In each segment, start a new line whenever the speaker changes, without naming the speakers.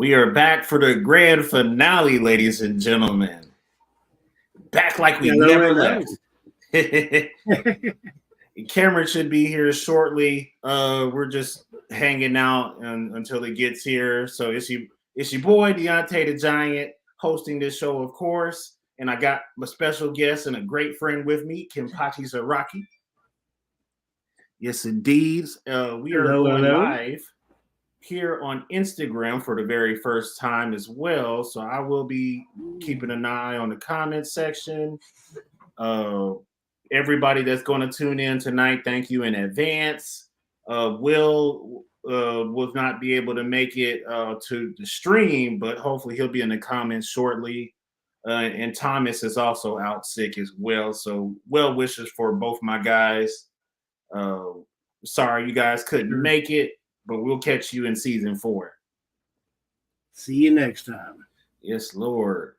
We are back for the grand finale, ladies and gentlemen. Back like we never left. Cameron should be here shortly. We're just hanging out until he gets here. So it's your boy Deontay the Giant hosting this show, of course. And I got my special guest and a great friend with me, Kimpachi Zaraki. Yes, indeed. We are going live here on Instagram for the very first time as well. So I will be keeping an eye on the comment section. Everybody that's going to tune in tonight, thank you in advance. Will not be able to make it to the stream, but hopefully he'll be in the comments shortly. And Thomas is also out sick as well. So well wishes for both my guys. Sorry you guys couldn't make it, but we'll catch you in season 4.
See you next time.
Yes, Lord.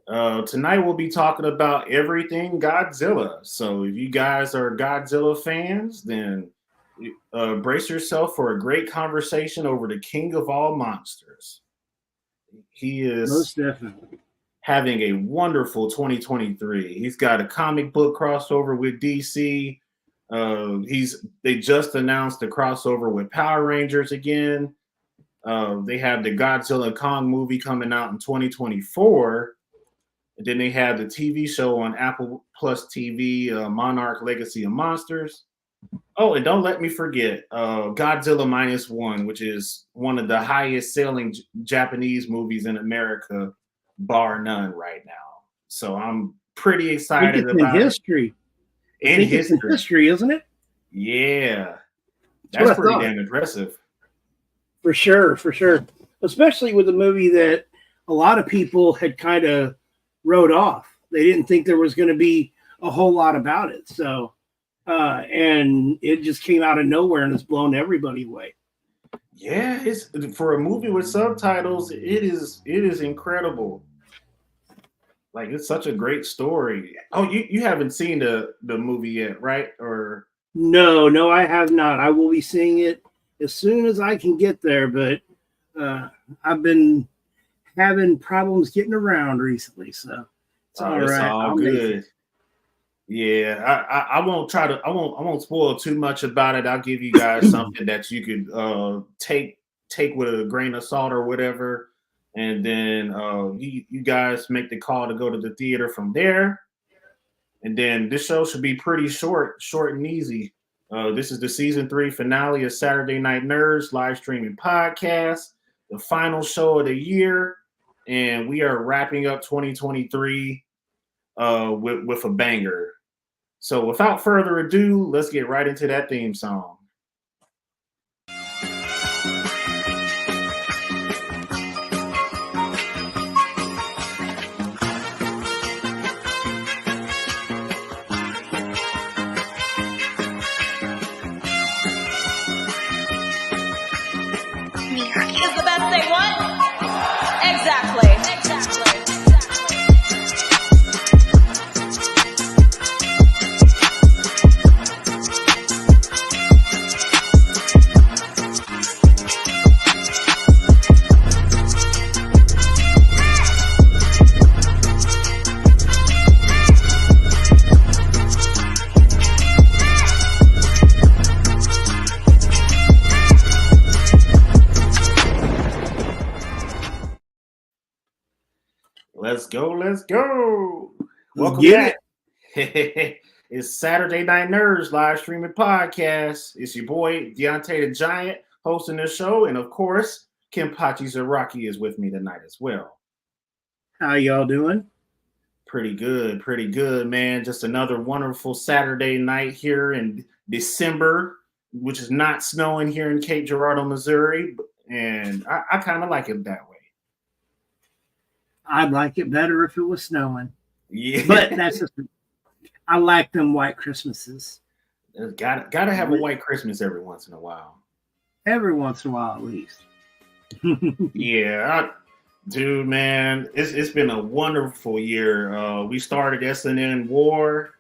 Tonight we'll be talking about everything Godzilla. So if you guys are Godzilla fans, then brace yourself for a great conversation over the king of all monsters. He is
most definitely
having a wonderful 2023. He's got a comic book crossover with DC. They just announced the crossover with Power Rangers again. They have the Godzilla Kong movie coming out in 2024. And then they have the TV show on Apple Plus TV, Monarch Legacy of Monsters. Oh, and don't let me forget Godzilla -1, which is one of the highest selling Japanese movies in America, bar none right now. So I'm pretty excited about
history.
In
history, isn't it?
Yeah. That's pretty damn impressive.
For sure. Especially with a movie that a lot of people had kind of wrote off. They didn't think there was going to be a whole lot about it. So, and it just came out of nowhere and it's blown everybody away.
Yeah, it's for a movie with subtitles. It is incredible. Like, it's such a great story. Oh, you haven't seen the movie yet, right? Or
no, I have not. I will be seeing it as soon as I can get there, but I've been having problems getting around recently, so it's all right.
All good. Yeah, I won't spoil too much about it. I'll give you guys something that you could take with a grain of salt or whatever, and then you guys make the call to go to the theater from there. And then this show should be pretty short and easy. This is the season 3 finale of Saturday Night Nerds live streaming podcast, the final show of the year. And we are wrapping up 2023 with a banger. So without further ado, let's get right into that theme song.
Is the best thing what? Exactly.
Let's go. Welcome back. It's Saturday Night Nerds live streaming podcast. It's your boy Deontay the Giant hosting the show, and of course, Kimpachi Zaraki is with me tonight as well.
How y'all doing?
Pretty good, man. Just another wonderful Saturday night here in December, which is not snowing here in Cape Girardeau, Missouri, and I kind of like it that way.
I'd like it better if it was snowing.
Yeah,
but that's just. I like them white Christmases.
Gotta have a white Christmas every once in a while.
Every once in a while, at least.
Yeah, dude, man, it's been a wonderful year. We started SNN War,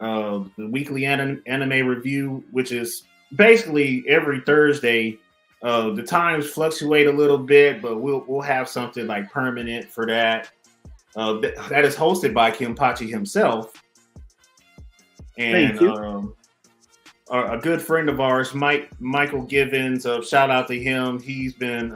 the weekly anime review, which is basically every Thursday The times fluctuate a little bit, but we'll have something like permanent for that. That is hosted by Kimpachi himself, and
Thank you.
a good friend of ours, Michael Givens. Shout out to him. He's been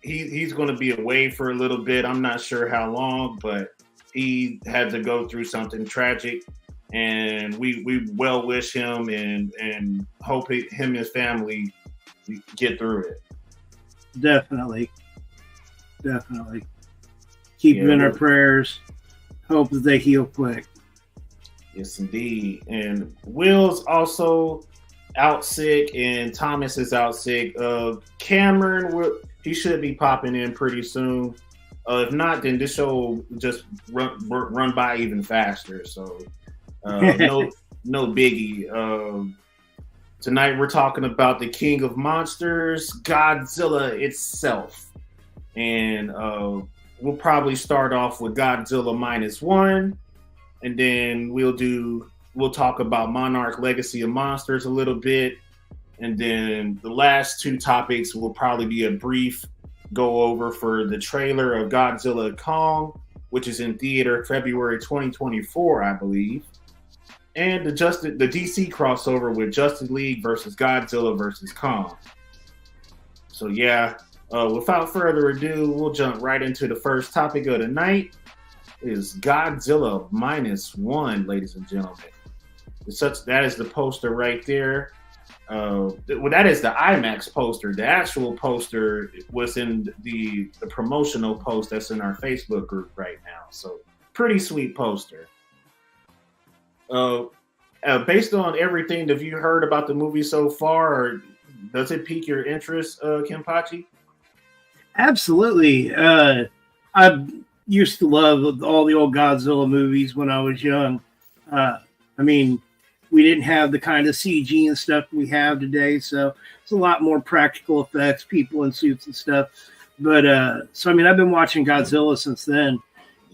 he's going to be away for a little bit. I'm not sure how long, but he had to go through something tragic, and we well wish him and hope him and his family get through it.
Definitely. Definitely. Keep
Yeah,
them in our prayers. Hope that they heal quick.
yes, indeed. And Will's also out sick, and Thomas is out sick. Cameron, he should be popping in pretty soon. If not, then this show will just run by even faster. So no biggie. Tonight we're talking about the King of Monsters, Godzilla itself, and we'll probably start off with Godzilla -1, and then we'll talk about Monarch Legacy of Monsters a little bit, and then the last two topics will probably be a brief go over for the trailer of Godzilla Kong, which is in theater February 2024, I believe, and the DC crossover with Justice League versus Godzilla versus Kong. So yeah, without further ado, we'll jump right into the first topic of the night. Is Godzilla -1, ladies and gentlemen. That is the poster right there. Well, that is the IMAX poster. The actual poster was in the promotional post that's in our Facebook group right now. So pretty sweet poster. Based on everything that you heard about the movie so far, or does it pique your interest, Kimpachi?
Absolutely. I used to love all the old Godzilla movies when I was young. I mean, we didn't have the kind of CG and stuff we have today, so it's a lot more practical effects, people in suits and stuff. But so I mean, I've been watching Godzilla since then,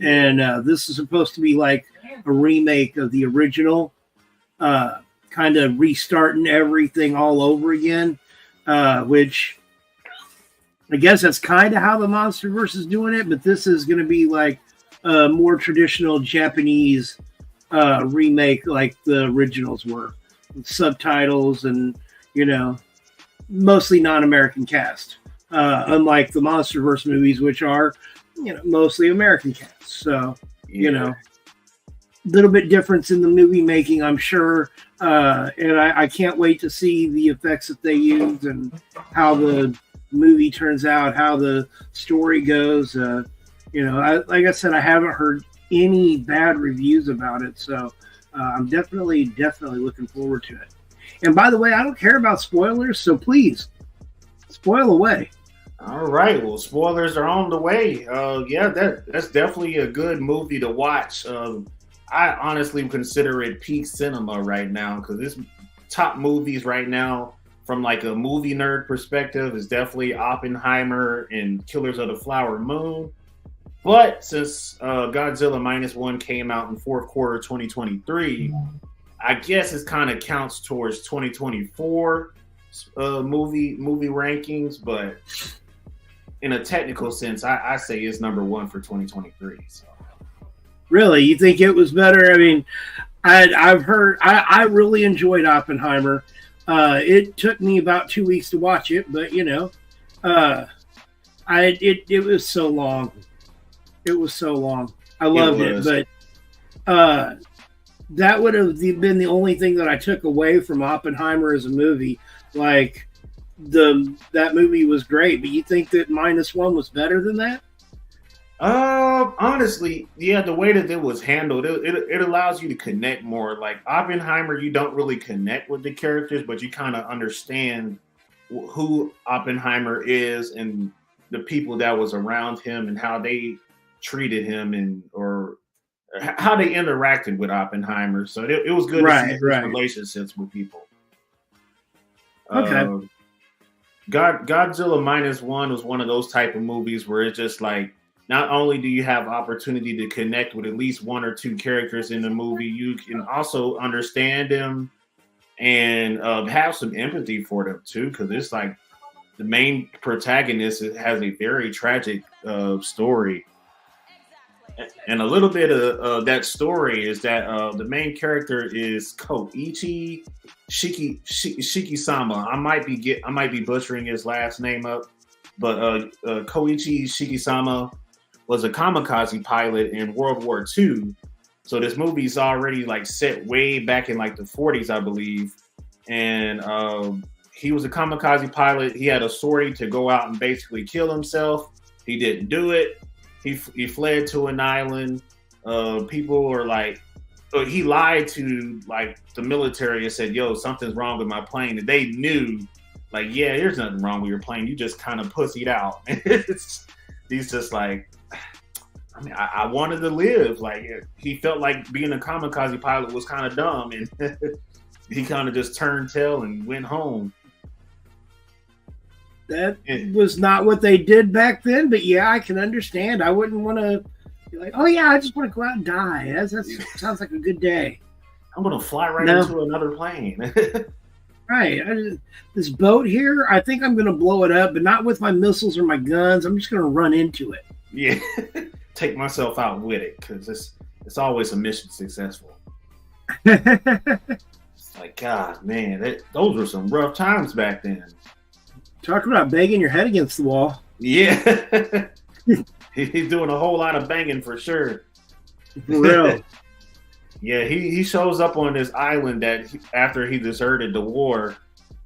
and this is supposed to be like a remake of the original, kind of restarting everything all over again, which I guess that's kind of how the MonsterVerse is doing it, but this is going to be like a more traditional Japanese remake like the originals were, with subtitles and, mostly non-American cast, unlike the MonsterVerse movies, which are, mostly American cast. So, a little bit difference in the movie making, I'm sure. And I can't wait to see the effects that they use and how the movie turns out, how the story goes. Like I said, I haven't heard any bad reviews about it, so I'm definitely looking forward to it. And by the way, I don't care about spoilers, so please spoil away.
All right, well, spoilers are on the way. That's definitely a good movie to watch. I honestly consider it peak cinema right now, because this top movies right now from like a movie nerd perspective is definitely Oppenheimer and Killers of the Flower Moon. But since Godzilla -1 came out in fourth quarter 2023, I guess it kind of counts towards 2024 movie rankings. But in a technical sense, I say it's #1 for 2023. So.
Really, you think it was better? I mean, I've heard I really enjoyed Oppenheimer. It took me about 2 weeks to watch it, but it was so long. It was so long. I loved it, but that would have been the only thing that I took away from Oppenheimer as a movie. Like that movie was great, but you think that -1 was better than that?
Honestly, yeah, the way that it was handled, it allows you to connect more. Like Oppenheimer, you don't really connect with the characters, but you kind of understand who Oppenheimer is and the people that was around him and how they treated him or how they interacted with Oppenheimer. So it was good to see his relationships with people.
Okay.
Godzilla -1 was one of those type of movies where it's just like, not only do you have opportunity to connect with at least one or two characters in the movie, you can also understand them and have some empathy for them too, because it's like the main protagonist has a very tragic story. And a little bit of that story is that the main character is Koichi Shikisama. I might be butchering his last name up, but Koichi Shikisama was a kamikaze pilot in World War II. So this movie's already like set way back in like the 40s, I believe. And he was a kamikaze pilot. He had a sortie to go out and basically kill himself. He didn't do it. He fled to an island. People are like, he lied to like the military and said, "Yo, something's wrong with my plane." And they knew, like, yeah, there's nothing wrong with your plane. You just kind of pussied out. He's just like, I mean, I wanted to live. Like, he felt like being a kamikaze pilot was kind of dumb, and he kind of just turned tail and went home.
That was not what they did back then, but yeah, I can understand. I wouldn't want to be like, oh yeah, I just want to go out and die. That sounds like a good day.
I'm going to fly right into another plane.
Right. This boat here, I think I'm going to blow it up, but not with my missiles or my guns. I'm just going to run into it.
Yeah. Take myself out with it, because it's always a mission successful. It's like, God, man, those were some rough times back then.
Talk about banging your head against the wall.
Yeah. He's doing a whole lot of banging for sure.
For real.
Yeah, he shows up on this island that after he deserted the war,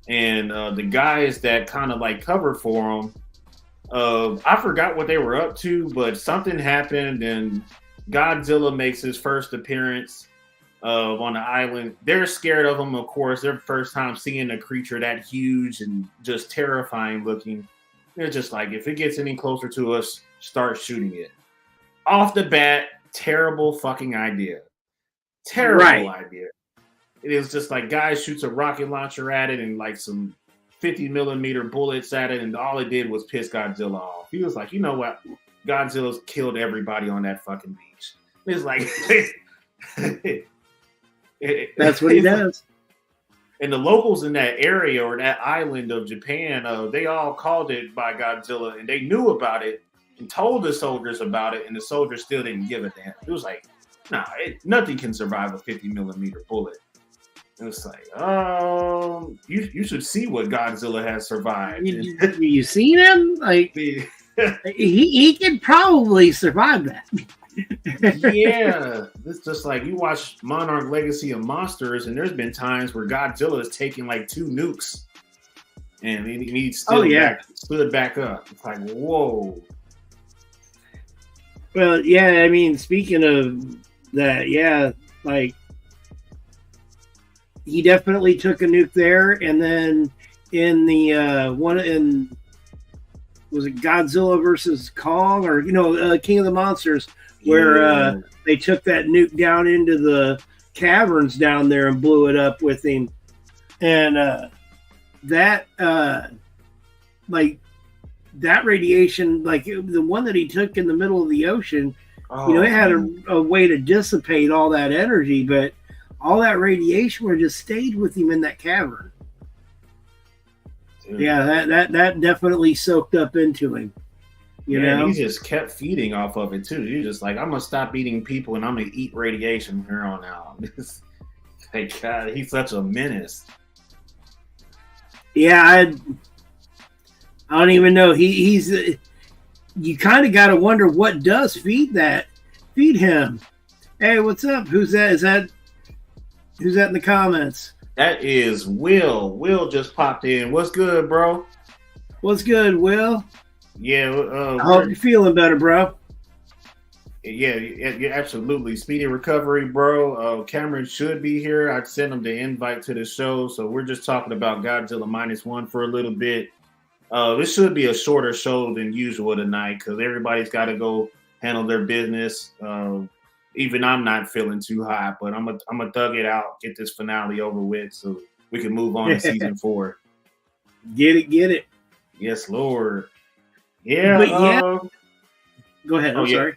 and the guys that kind of like covered for him, I forgot what they were up to, but something happened, and Godzilla makes his first appearance on the island. They're scared of him, of course. Their first time seeing a creature that huge and just terrifying looking. They're just like, if it gets any closer to us, start shooting it. Off the bat, terrible fucking idea. Terrible idea. It is just like, guy shoots a rocket launcher at it and like some 50 millimeter bullets at it, and all it did was piss Godzilla off. He was like, you know what? Godzilla's killed everybody on that fucking beach. It's like,
that's what he does.
And the locals in that area or that island of Japan, they all called it by Godzilla, and they knew about it and told the soldiers about it, and the soldiers still didn't give a damn. It was like, nah, nothing can survive a 50 millimeter bullet. It was like, you should see what Godzilla has survived.
You seen him? Like, he can probably survive that.
Yeah, it's just like you watch Monarch Legacy of Monsters, and there's been times where Godzilla has taken like 2 nukes, and he still stood back up. It's like, whoa.
Well, yeah, I mean, speaking of that, yeah, like, he definitely took a nuke there, and then in the was it Godzilla versus Kong, or King of the Monsters, where they took that nuke down into the caverns down there and blew it up with him, and that radiation, like the one that he took in the middle of the ocean, it had a way to dissipate all that energy, but all that radiation would just stayed with him in that cavern. Dude. Yeah, that definitely soaked up into him. You know,
he just kept feeding off of it too. He's just like, I'm gonna stop eating people and I'm gonna eat radiation from here on out. Like, God, he's such a menace.
Yeah, I don't even know. He's you kind of got to wonder what does feed him. Hey, what's up? Who's that? Who's that in the comments?
That is Will. Will just popped in. What's good, bro?
What's good, Will?
Yeah.
I hope you're feeling better, bro.
Yeah, absolutely. Speedy recovery, bro. Cameron should be here. I'd send him the invite to the show. So we're just talking about Godzilla -1 for a little bit. This should be a shorter show than usual tonight because everybody's got to go handle their business. Even I'm not feeling too hot, but I'm gonna thug it out, get this finale over with, so we can move on to season 4.
Get it.
Yes, Lord. Yeah.
But go ahead. I'm sorry.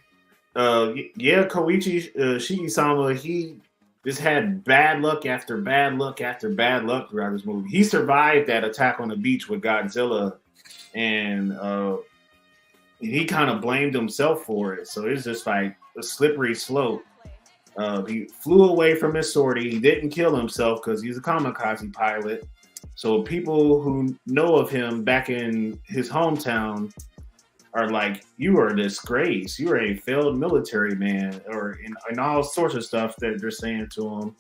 Koichi Shigisama, he just had bad luck after bad luck after bad luck throughout this movie. He survived that attack on the beach with Godzilla, and he kind of blamed himself for it. So it's just like a slippery slope. He flew away from his sortie. He didn't kill himself because he's a kamikaze pilot. So people who know of him back in his hometown are like, "You are a disgrace. You are a failed military man," or in all sorts of stuff that they're saying to him.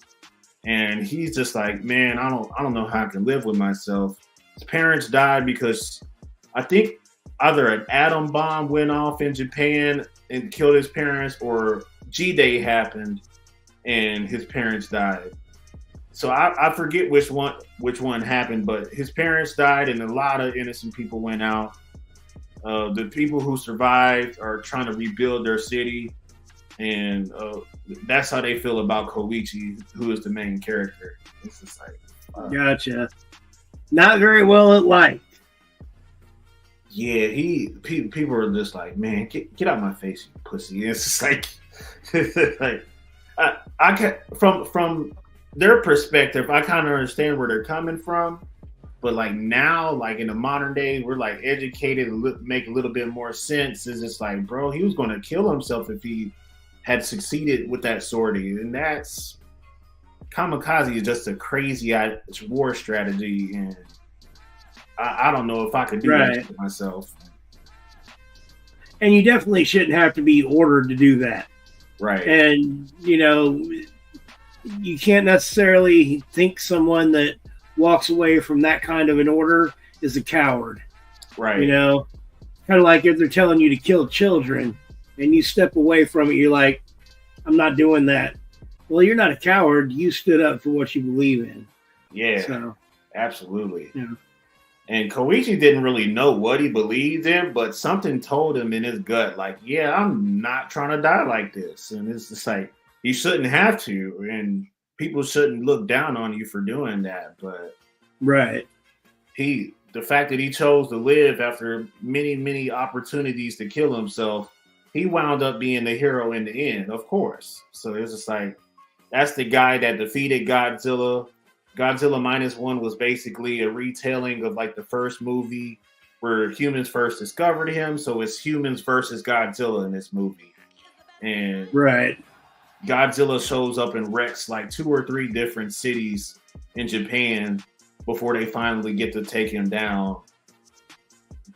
And he's just like, "Man, I don't know how I can live with myself." His parents died because I think either an atom bomb went off in Japan and killed his parents, or G-Day happened and his parents died. So I forget which one happened, but his parents died and a lot of innocent people went out. The people who survived are trying to rebuild their city, and that's how they feel about Koichi, who is the main character. It's just like,
gotcha. Not very well liked.
Yeah, people are just like, "Man, get out my face, you pussy." And it's just like, like I can from their perspective, I kind of understand where they're coming from, but like now, like in the modern day, we're like educated and make a little bit more sense. It's just like, bro, he was going to kill himself if he had succeeded with that sortie, and that's kamikaze is just a crazy war strategy, and I don't know if I could do that to myself.
And you definitely shouldn't have to be ordered to do that.
Right.
And, you know, you can't necessarily think someone that walks away from that kind of an order is a coward.
Right.
You know, kind of like if they're telling you to kill children and you step away from it, you're like, "I'm not doing that." Well, you're not a coward. You stood up for what you believe in.
Yeah,
so,
absolutely.
Yeah.
And Koichi didn't really know what he believed in, but something told him in his gut, like, "Yeah, I'm not trying to die like this." And it's just like, you shouldn't have to, and people shouldn't look down on you for doing that. But
right,
the fact that he chose to live after many, many opportunities to kill himself, he wound up being the hero in the end, of course. So it's just like, that's the guy that defeated Godzilla. Godzilla -1 was basically a retelling of like the first movie where humans first discovered him. So it's humans versus Godzilla in this movie. And
right.
Godzilla shows up and wrecks like 2 or 3 different cities in Japan before they finally get to take him down.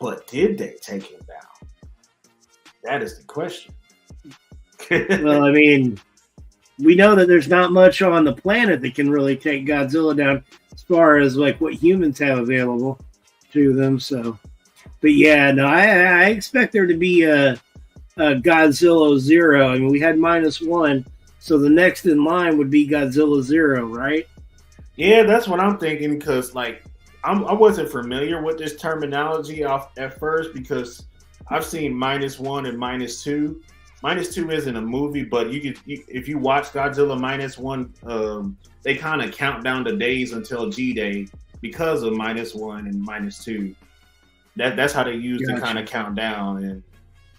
But did they take him down? That is the question.
Well, I mean, we know that there's not much on the planet that can really take Godzilla down as far as like what humans have available to them. So, but yeah, no, I expect there to be a Godzilla 0. I mean, we had -1, so the next in line would be Godzilla 0, right?
Yeah, that's what I'm thinking, because like I wasn't familiar with this terminology at first, because I've seen -1 and -2. -2 isn't a movie, but if you watch Godzilla -1, they kind of count down the days until G-Day because of -1 and -2. That's how they use to kind of count down. And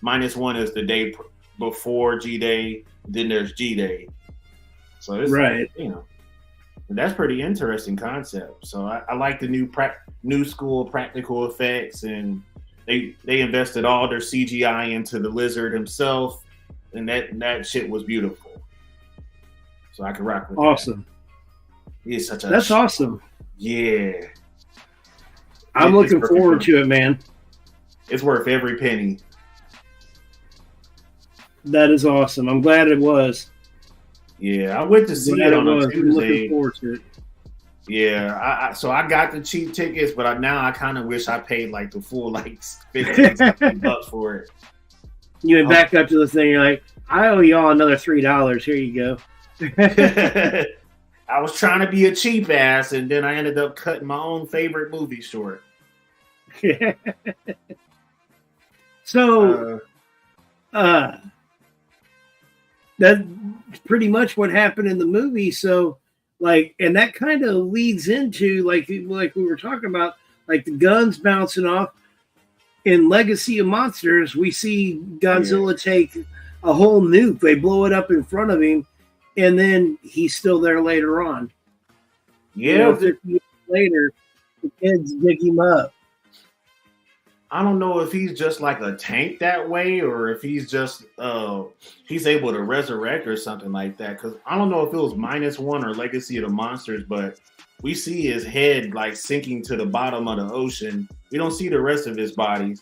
-1 is the day before G-Day, then there's G-Day. So it's
right.
You know, that's pretty interesting concept. So I like the new school practical effects, and they invested all their CGI into the lizard himself. And that shit was beautiful. So I can rock with
awesome.
That. He's such a
That's awesome.
Yeah.
I'm looking forward to it, man.
It's worth every penny.
That is awesome. I'm glad it was.
Yeah, I went to see it on a Tuesday.
I'm looking forward to it.
Yeah, so I got the cheap tickets, but now I kind of wish I paid like the full like $50 for it.
You went back up to the thing. You're like, "I owe y'all another $3. Here you go."
I was trying to be a cheap ass, and then I ended up cutting my own favorite movie short.
So, that's pretty much what happened in the movie. So, like, and that kind of leads into like we were talking about, like the guns bouncing off. In Legacy of Monsters, we see Godzilla take a whole nuke. They blow it up in front of him, and then he's still there later on.
Yeah.
50 years later, the kids dig him up.
I don't know if he's just like a tank that way, or if he's just he's able to resurrect or something like that. Because I don't know if it was -1 or Legacy of the Monsters, but we see his head like sinking to the bottom of the ocean. We don't see the rest of his body,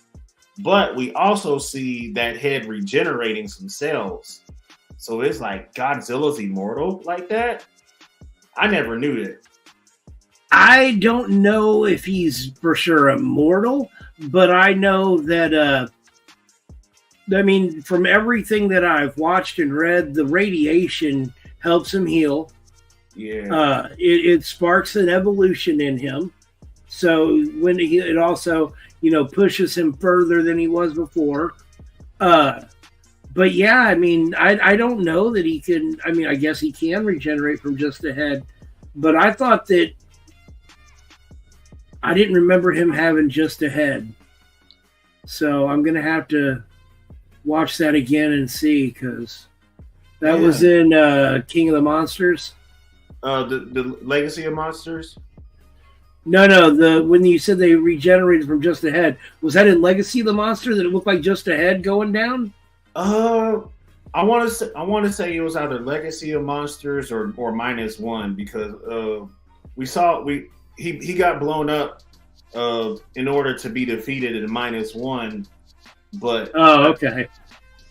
but we also see that head regenerating some cells. So it's like Godzilla's immortal like that. I never knew that.
I don't know if he's for sure immortal, but I know that I mean, from everything that I've watched and read, the radiation helps him heal.
Yeah.
It sparks an evolution in him. So it also, pushes him further than he was before. But yeah, I mean, I don't know that he can. I mean, I guess he can regenerate from just a head, but I thought that I didn't remember him having just a head. So I'm gonna have to watch that again and see, because that was in King of the Monsters.
The Legacy of Monsters.
No. When you said they regenerated from just a head, was that in Legacy of the Monster that it looked like just a head going down?
I want to say it was either Legacy of Monsters or -1, because he got blown up in order to be defeated in -1, but
okay.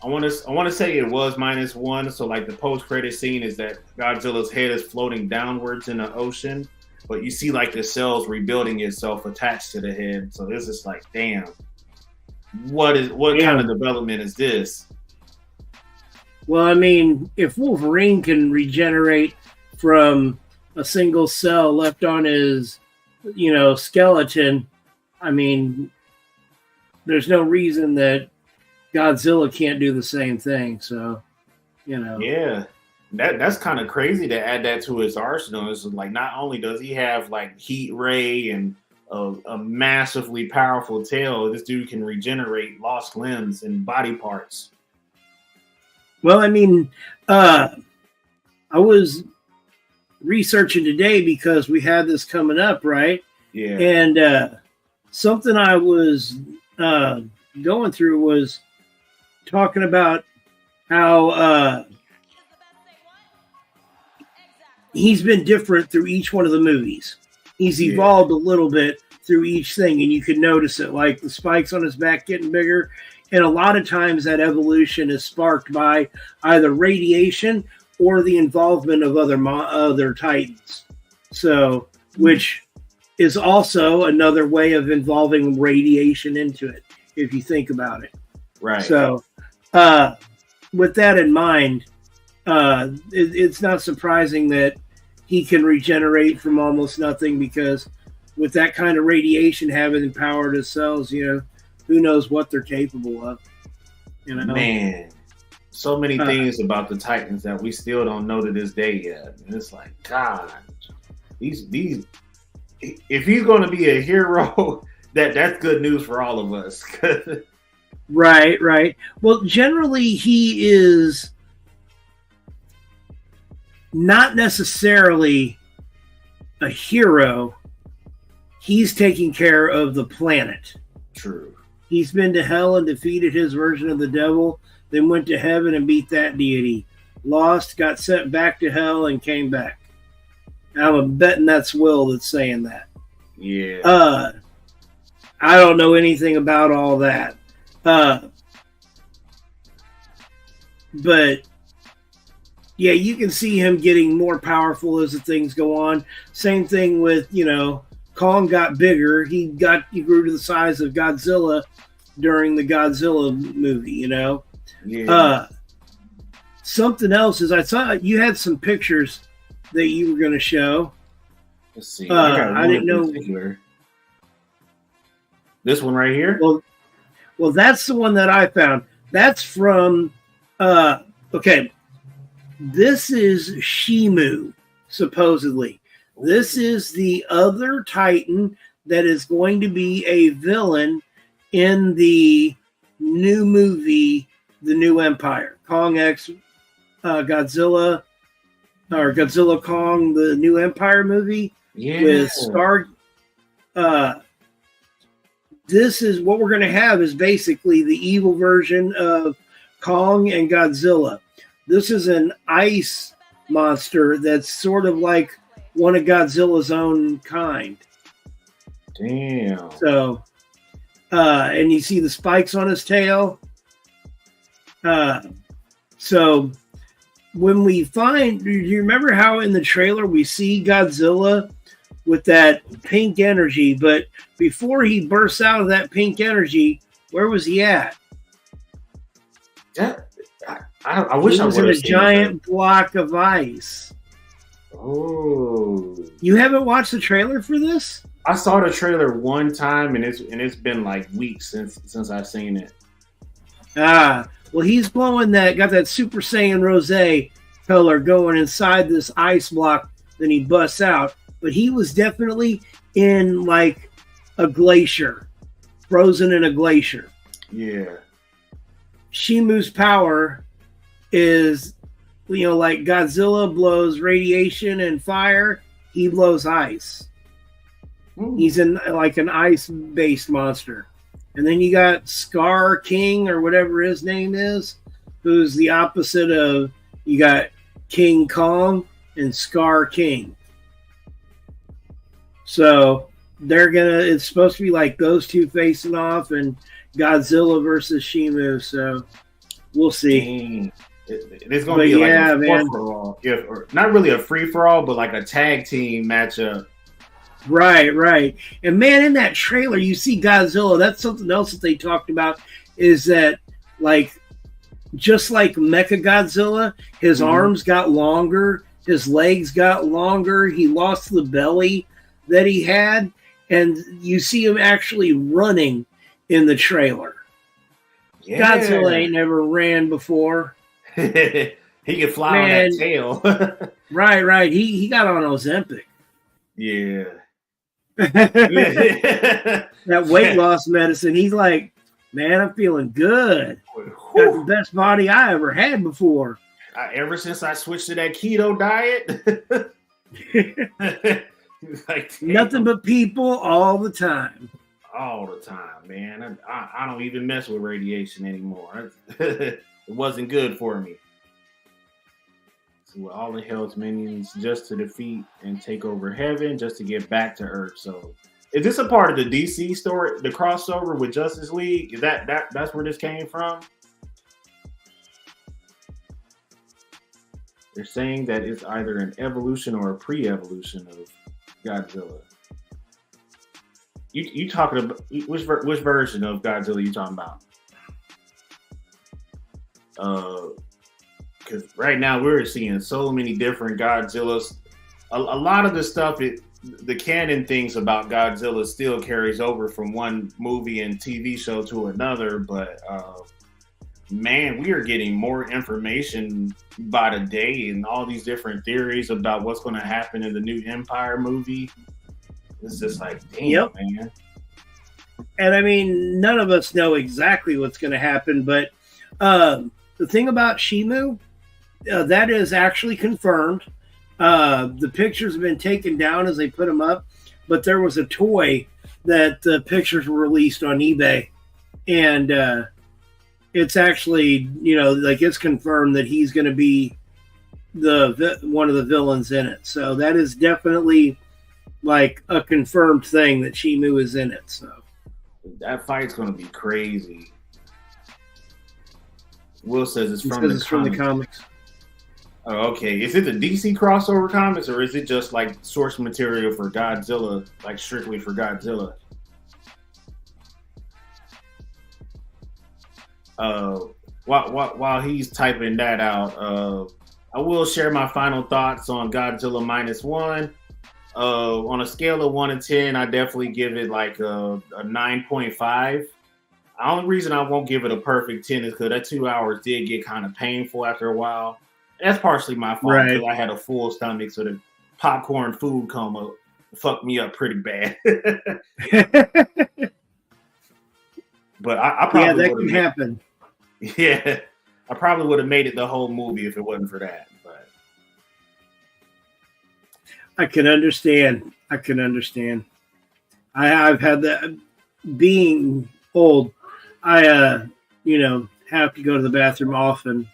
I want to say it was -1. So like the post credit scene is that Godzilla's head is floating downwards in the ocean, but you see like the cells rebuilding itself attached to the head. So this is like, damn, what kind of development is this?
Well, I mean, if Wolverine can regenerate from a single cell left on his, skeleton, I mean, there's no reason that Godzilla can't do the same thing. So,
Yeah, that's kind of crazy to add that to his arsenal. It's like, not only does he have like heat ray and a massively powerful tail, this dude can regenerate lost limbs and body parts.
Well, I mean, I was researching today because we had this coming up, right?
Yeah.
And something I was going through was talking about how he's been different through each one of the movies. He's evolved a little bit through each thing, and you can notice it, like the spikes on his back getting bigger. And a lot of times that evolution is sparked by either radiation or the involvement of other titans. So, which is also another way of involving radiation into it, if you think about it.
Right.
So, with that in mind, it's not surprising that he can regenerate from almost nothing, because with that kind of radiation having empowered his cells, who knows what they're capable of.
Man, so many things about the Titans that we still don't know to this day yet. And it's like, God, these if he's going to be a hero, that's good news for all of us.
Right. Well, generally he is not necessarily a hero. He's taking care of the planet.
True.
He's been to hell and defeated his version of the devil, then went to heaven and beat that deity. Lost, got sent back to hell, and came back. I'm betting that's Will that's saying that.
Yeah.
I don't know anything about all that. But yeah, you can see him getting more powerful as the things go on. Same thing with, Kong got bigger. He grew to the size of Godzilla during the Godzilla movie,
Yeah.
Something else is, I saw you had some pictures that you were going to show.
Let's see.
I didn't know.
This one right here?
Well, that's the one that I found. That's from, okay, this is Shimu, supposedly. This is the other Titan that is going to be a villain in the new movie, The New Empire. Kong X Godzilla, or Godzilla Kong, the New Empire movie.
Yeah.
With Scar. this is what we're going to have is basically the evil version of Kong and Godzilla. This is an ice monster that's sort of like one of Godzilla's own kind.
Damn.
So, and you see the spikes on his tail. So when we find, do you remember how in the trailer we see Godzilla with that pink energy, but before he bursts out of that pink energy, where was he at?
Yeah, I wish I
was
would
in
have
a
seen
giant block of ice.
Oh,
you haven't watched the trailer for this?
I saw the trailer one time, and it's been like weeks since I've seen it.
Well, he's blowing that, got that Super Saiyan Rosé color going inside this ice block. Then he busts out, but he was definitely in like a glacier, frozen in a glacier.
Yeah.
Shimu's power is, like Godzilla blows radiation and fire, he blows ice. He's in like an ice-based monster. And then you got Scar King or whatever his name is, who's the opposite of, you got King Kong and Scar King. So it's supposed to be like those two facing off and Godzilla versus Shimu. So we'll see.
It's going to be like a free-for-all. Or not really a free-for-all, but like a tag team matchup.
Right. And man, in that trailer, you see Godzilla. That's something else that they talked about is that, like, just like Mechagodzilla, his arms got longer, his legs got longer, he lost the belly that he had, and you see him actually running in the trailer. Yeah. Godzilla ain't never ran before.
He can fly on that tail.
Right. He got on Ozempic.
Yeah.
That weight loss medicine. He's like, man, I'm feeling good. Got the best body I ever had before.
Ever since I switched to that keto diet. Like,
nothing but people all the time.
All the time, man. I don't even mess with radiation anymore. It wasn't good for me. With all the Hell's minions just to defeat and take over heaven, just to get back to Earth. So, is this a part of the DC story, the crossover with Justice League? Is that's where this came from? They're saying that it's either an evolution or a pre-evolution of Godzilla. You talking about which version of Godzilla you talking about? Because right now we're seeing so many different Godzillas. A lot of the stuff, the canon things about Godzilla still carries over from one movie and TV show to another. But man, we are getting more information by the day and all these different theories about what's going to happen in the new Empire movie. It's just like, damn, man.
And I mean, none of us know exactly what's going to happen, but the thing about Shimu, that is actually confirmed. The pictures have been taken down as they put them up, but there was a toy that the pictures were released on eBay, and it's actually, it's confirmed that he's going to be one of the villains in it. So that is definitely like a confirmed thing that Shimu is in it. So
that fight's going to be crazy. Will says it's from the
comics.
Oh, okay. Is it the DC crossover comics, or is it just like source material for Godzilla, like strictly for Godzilla? While he's typing that out, I will share my final thoughts on Godzilla -1. On a scale of 1 to 10, I definitely give it like a 9.5. The only reason I won't give it a perfect 10 is because that 2 hours did get kind of painful after a while. That's partially my fault because I had a full stomach, so the popcorn food coma fucked me up pretty bad. But I probably
that can happen.
Yeah, I probably would have made it the whole movie if it wasn't for that. But
I can understand. I've had that. being old, I have to go to the bathroom often,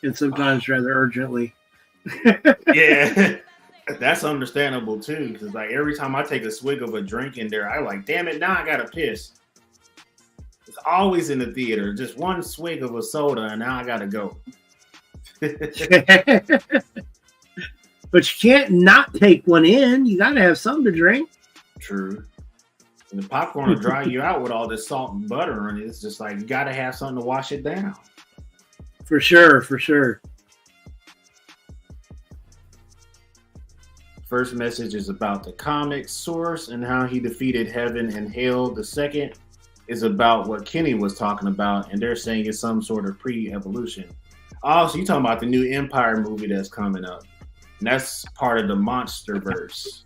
and sometimes rather urgently.
Yeah, that's understandable too. Because like every time I take a swig of a drink in there, I like, damn it, now I gotta piss. It's always in the theater, just one swig of a soda, and now I gotta go.
But you can't not take one in. You got to have something to drink.
True. And the popcorn will dry you out with all this salt and butter, and it's just like you got to have something to wash it down.
For sure, for sure.
First message is about the comic source and how he defeated heaven and hell. The second is about what Kenny was talking about, and they're saying it's some sort of pre-evolution. Also, you talking about the new Empire movie that's coming up. And that's part of the MonsterVerse.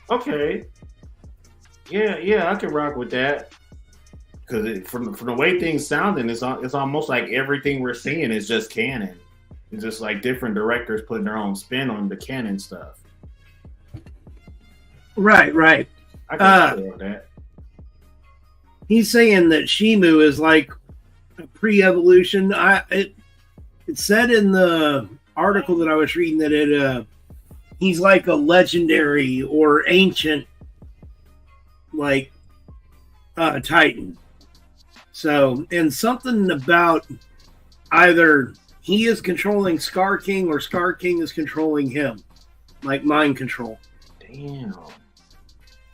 Okay. Yeah, I can rock with that. Because from the way things sounding, it's almost like everything we're seeing is just canon. It's just like different directors putting their own spin on the canon stuff.
Right.
I can feel that.
He's saying that Shimu is like a pre-evolution. It said in the article that I was reading that he's like a legendary or ancient like Titan. So, and something about either he is controlling Scar King or Scar King is controlling him, like mind control.
Damn.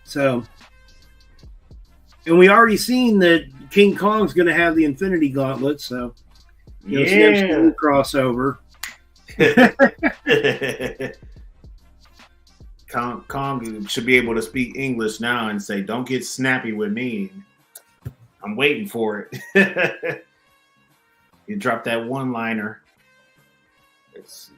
So, and we already seen that King Kong's going to have the Infinity Gauntlet, so
Yeah.
Crossover.
Kong should be able to speak English now and say, "Don't get snappy with me. I'm waiting for it." You drop that one-liner. Let's see.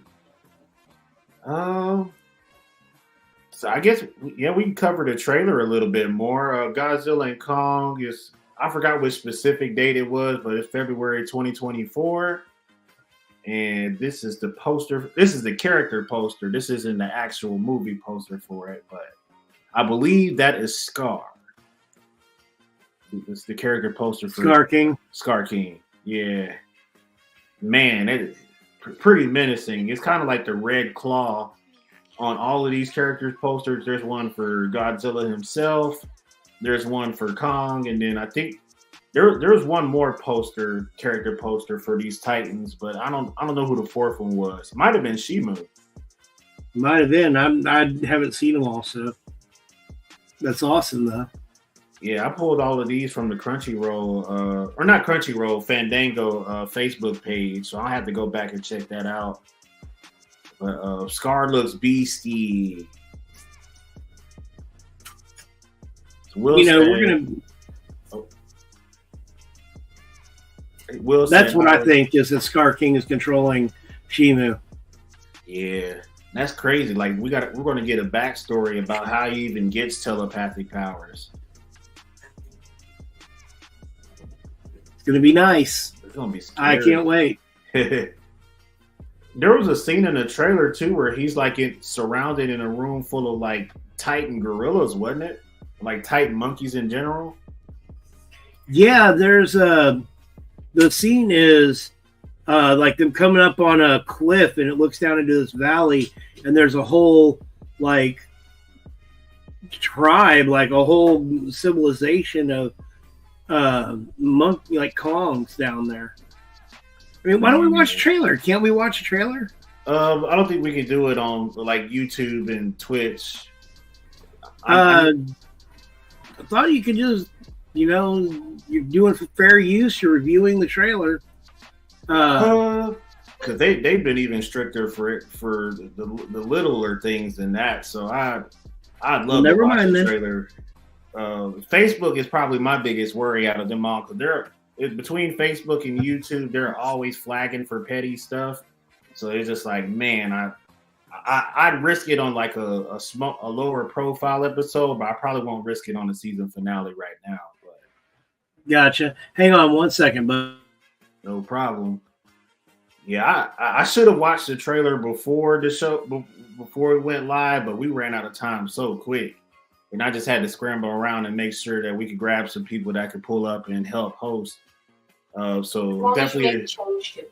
So I guess we can cover the trailer a little bit more. Godzilla and Kong is, I forgot which specific date it was, but it's February 2024. And this is the poster. This is the character poster. This isn't the actual movie poster for it, but I believe that is Scar. It's the character poster for
Scar King.
Scar King. Yeah. Man, it is pretty menacing. It's kind of like the Red Claw on all of these characters posters. There's one for Godzilla himself. There's one for Kong, and then I think there's one more character poster for these Titans, but I don't know who the fourth one was. It might have been Shimu.
Might have been. I haven't seen them all, so that's awesome though.
Yeah, I pulled all of these from the Crunchyroll, or not Crunchyroll, Fandango Facebook page, so I'll have to go back and check that out. But Scar looks beastie.
We're gonna. That's what I think is that Scar King is controlling Shimu.
Yeah, that's crazy. Like we're going to get a backstory about how he even gets telepathic powers.
It's going to be nice.
It's going to be scary.
I can't wait.
There was a scene in the trailer too where he's like surrounded in a room full of like Titan gorillas, wasn't it? Like Titan monkeys in general.
Yeah, there's the scene is like them coming up on a cliff and it looks down into this valley and there's a whole like tribe, like a whole civilization of monkey like Kongs down there. I mean, why don't we watch a trailer? Can't we watch a trailer?
I don't think we can do it on like YouTube and Twitch.
I thought you could just, you're doing fair use. You're reviewing the trailer.
Because they've been even stricter for the littler things than that. So I'd love to watch the trailer. Facebook is probably my biggest worry out of them all, because between Facebook and YouTube, they're always flagging for petty stuff. So it's just like, man, I'd risk it on like a lower profile episode, but I probably won't risk it on the season finale right now. But
gotcha. Hang on 1 second, but
no problem. Yeah, I should have watched the trailer before the show, before it went live, but we ran out of time so quick. and I just had to scramble around and make sure that we could grab some people that could pull up and help host. So definitely appreciate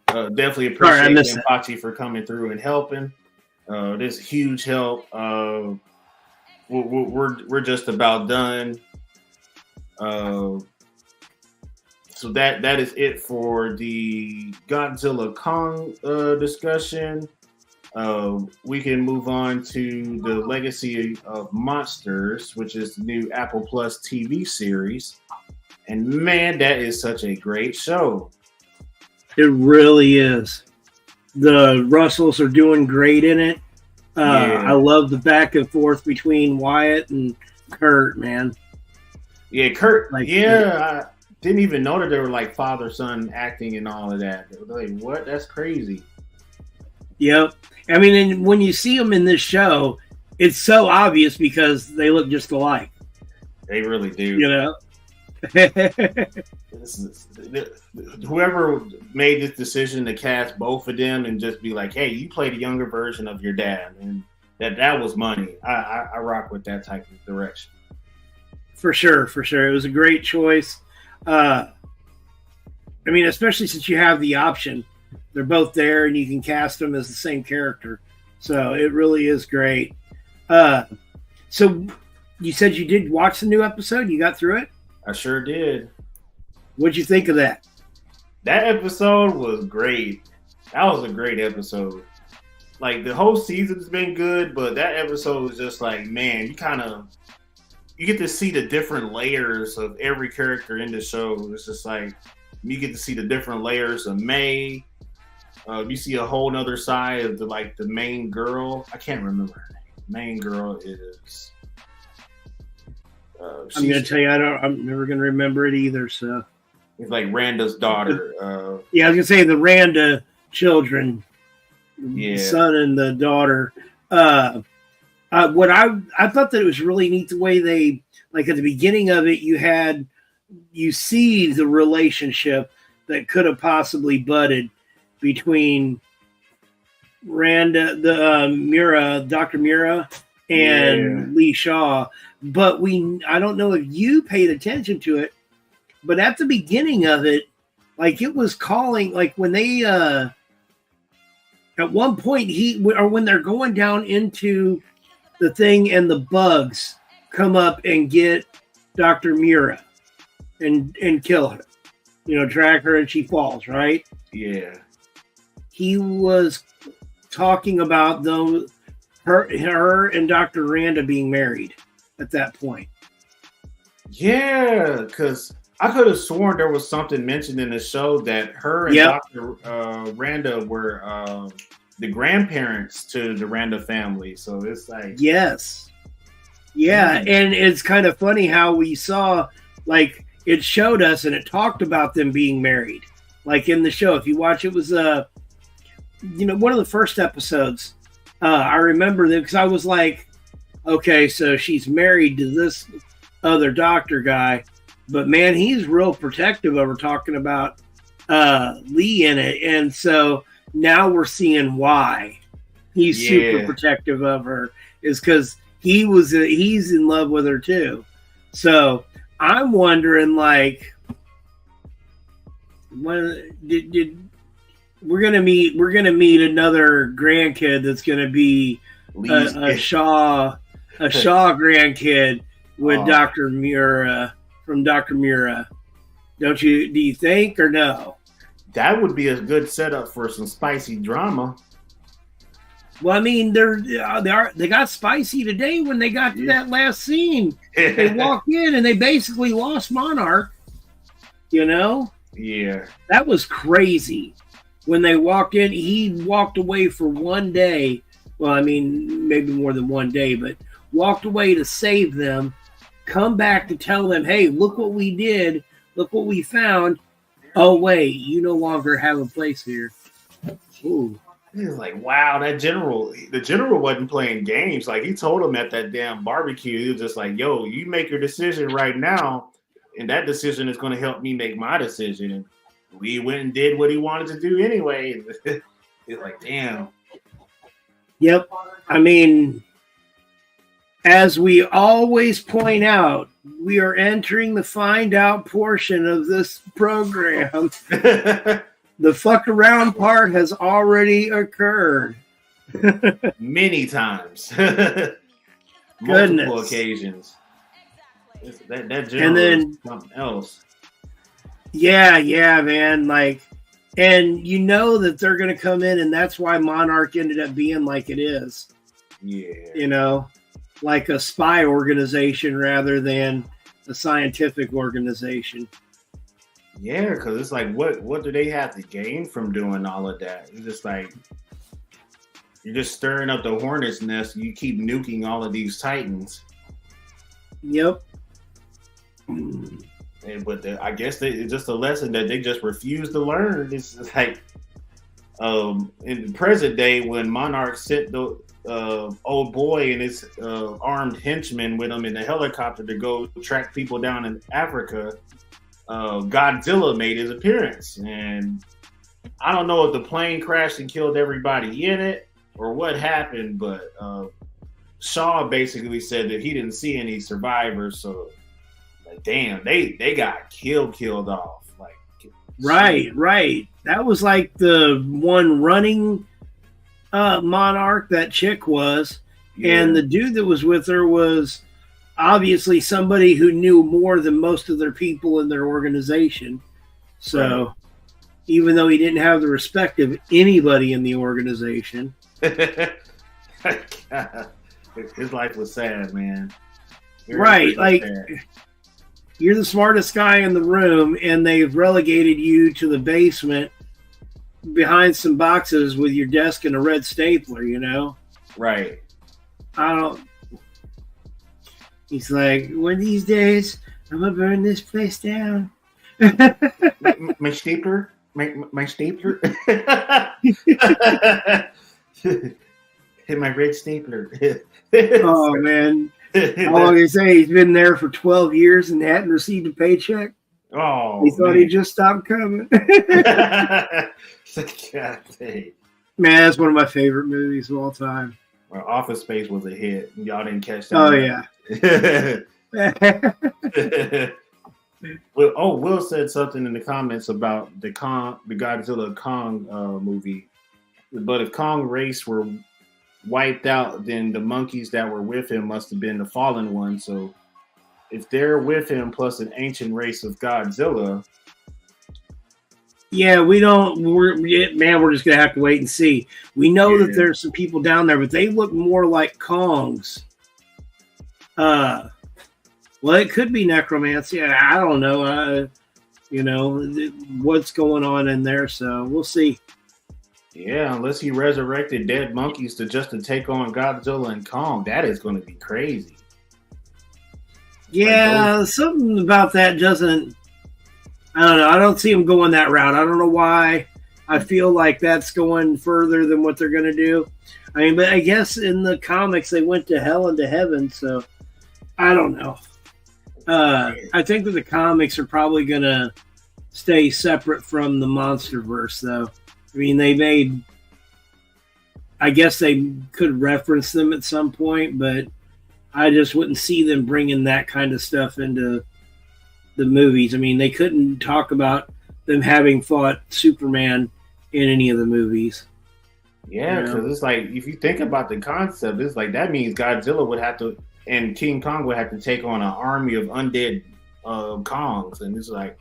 Pachi for coming through and helping. This huge help. We're just about done. So that is it for the Godzilla Kong discussion. We can move on to the Legacy of Monsters, which is the new Apple Plus TV series. And man, that is such a great show.
It really is. The Russells are doing great in it. I love the back and forth between Wyatt and Kurt, man.
Yeah, Kurt. I didn't even know that they were like father-son acting and all of that. Like, what? That's crazy.
Yep. I mean, and when you see them in this show, it's so obvious because they look just alike.
They really do.
You know?
Whoever made this decision to cast both of them and just be like, hey, you played a younger version of your dad, and that was money. I rock with that type of direction.
For sure. It was a great choice. I mean, especially since you have the option. They're both there and you can cast them as the same character. So it really is great. So you said you did watch the new episode? You got through it?
I sure did.
What'd you think of that?
That episode was great. That was a great episode. Like, the whole season's been good, but that episode was just like, man, you get to see the different layers of every character in the show. It's just like, you get to see the different layers of May. You see a whole nother side of the main girl. I can't remember her name. The main girl is...
I'm going to tell you, I'm never going to remember it either. So
it's like Randa's daughter.
Yeah, I was going to say the Randa children, the son and the daughter. What I thought that it was really neat the way they, like at the beginning of it, you see the relationship that could have possibly budded between Randa, Dr. Mira, and Lee Shaw. But I don't know if you paid attention to it, but at the beginning of it, like it was calling, like when they, at one point when they're going down into the thing and the bugs come up and get Dr. Mira and kill her, drag her and she falls, right?
Yeah.
He was talking about her and Dr. Randa being married at that point.
Yeah, because I could have sworn there was something mentioned in the show that her and Dr. Randa were the grandparents to the Randa family. So it's like...
Yes. Yeah, and it's kind of funny how we saw, like, it showed us and it talked about them being married. Like in the show, if you watch, it was, one of the first episodes. I remember that because I was like, okay, so she's married to this other doctor guy, but man, he's real protective of her, talking about Lee in it. And so now we're seeing why he's super protective of her, is because he's in love with her too. So I'm wondering, like, when we're gonna meet another grandkid that's gonna be a Shaw grandkid with Dr. Mira, from Dr. Mira. Do you think, or no?
That would be a good setup for some spicy drama.
Well, I mean, they got spicy today when they got to that last scene. They walked in and they basically lost Monarch.
Yeah.
That was crazy. When they walked in, he walked away for one day. Well, I mean, maybe more than one day, but walked away to save them, come back to tell them, hey, look what we did. Look what we found. Oh, wait, you no longer have a place here. Ooh.
He was like, wow, the general wasn't playing games. Like, he told him at that damn barbecue, he was just like, yo, you make your decision right now, and that decision is going to help me make my decision. And we went and did what he wanted to do anyway. It's like, damn.
Yep. I mean, As we always point out, we are entering the find out portion of this program. The fuck around part has already occurred.
Many times.
Goodness.
Multiple occasions. That general
And then-
is something else.
Yeah, man. Like, and you know that they're going to come in, and that's why Monarch ended up being like it is.
Yeah.
You know, like a spy organization rather than a scientific organization.
Yeah, because it's like, what do they have to gain from doing all of that? It's just like, you're just stirring up the hornet's nest. And you keep nuking all of these titans.
Yep.
But I guess it's just a lesson that they just refuse to learn. It's like, in the present day, when Monarch sent the old boy and his armed henchmen with him in the helicopter to go track people down in Africa, Godzilla made his appearance. And I don't know if the plane crashed and killed everybody in it or what happened, but Shaw basically said that he didn't see any survivors. So, like, damn, they got killed off. Like,
Right. That was like the one running Monarch, that chick was.
yeah.
And the dude that was with her was obviously somebody who knew more than most of their people in their organization. So,
Right.
even though he didn't have the respect of anybody in the organization.
His life was sad, man.
Right, like, you're the smartest guy in the room, and they've relegated you to the basement behind some boxes with your desk and a red stapler, you know?
right.
He's like, one of these days, I'm going to burn this place down.
My stapler? My stapler? Hit my red stapler.
Oh, man. How long did he say? He's been there for 12 years and hadn't received a paycheck?
Oh,
He thought
man.
he just stopped coming.
God dang.
Man, that's one of my favorite movies of all time.
Well, Office Space was a hit. Y'all didn't catch that.
Oh, yeah.
Well, Will said something in the comments about the Godzilla Kong movie. But if Kong race were wiped out, then the monkeys that were with him must have been the fallen ones. So if they're with him plus an ancient race of Godzilla,
Yeah, we're just gonna have to wait and see. We know that there's some people down there, but they look more like Kongs. Well, it could be necromancy. I don't know. What's going on in there, so we'll see.
yeah, unless he resurrected dead monkeys to take on Godzilla and Kong, that is going to be crazy.
Yeah, something about that doesn't. I don't know. I don't see them going that route. I don't know why. I feel like that's going further than what they're going to do. I mean, but I guess in the comics they went to hell and to heaven, so I don't know. I think that the comics are probably going to stay separate from the MonsterVerse, though. I mean, I guess they could reference them at some point, but I just wouldn't see them bringing that kind of stuff into the movies. I mean, they couldn't talk about them having fought Superman in any of the movies.
Yeah, because it's like, if you think about the concept, it's like that means Godzilla would have to, and King Kong would have to take on an army of undead Kongs, and it's like,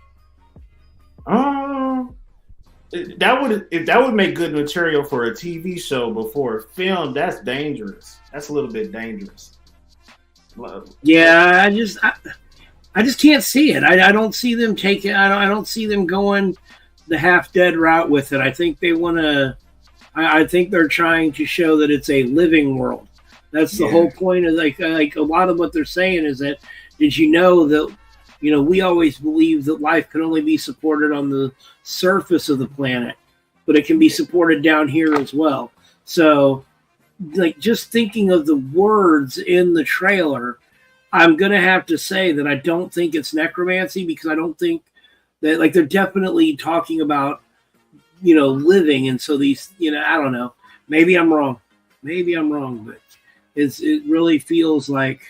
that would make good material for a TV show, but for a film, that's dangerous. That's a little bit dangerous.
Yeah, I just can't see it. I don't see them taking. I don't see them going the half dead route with it. I think they want to. I think they're trying to show that it's a living world. That's the whole point of like a lot of what they're saying is that, did you know that, we always believe that life can only be supported on the surface of the planet, but it can be supported down here as well. So, like, just thinking of the words in the trailer, I'm going to have to say that I don't think it's necromancy, because I don't think that, like, they're definitely talking about, living. And so these, I don't know. Maybe I'm wrong, but It really feels like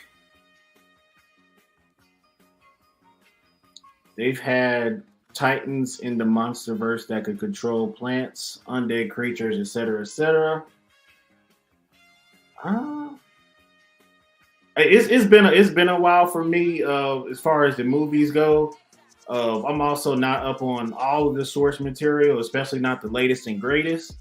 They've had titans in the monsterverse that could control plants, undead creatures, etc., etc. It's been a while for me as far as the movies go. I'm also not up on all of the source material, especially not the latest and greatest.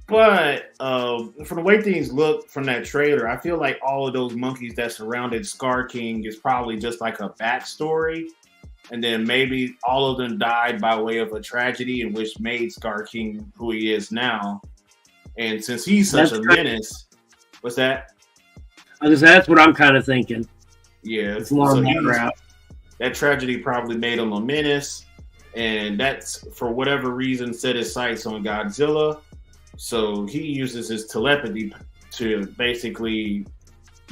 But from the way things look from that trailer, I feel like all of those monkeys that surrounded Scar King is probably just like a backstory. And then maybe all of them died by way of a tragedy in which made Scar King who he is now. And since he's such a menace, what's that?
Because that's what I'm kind of thinking.
Yeah,
it's more on that route.
That tragedy probably made him a menace, and that's for whatever reason set his sights on Godzilla. So he uses his telepathy to basically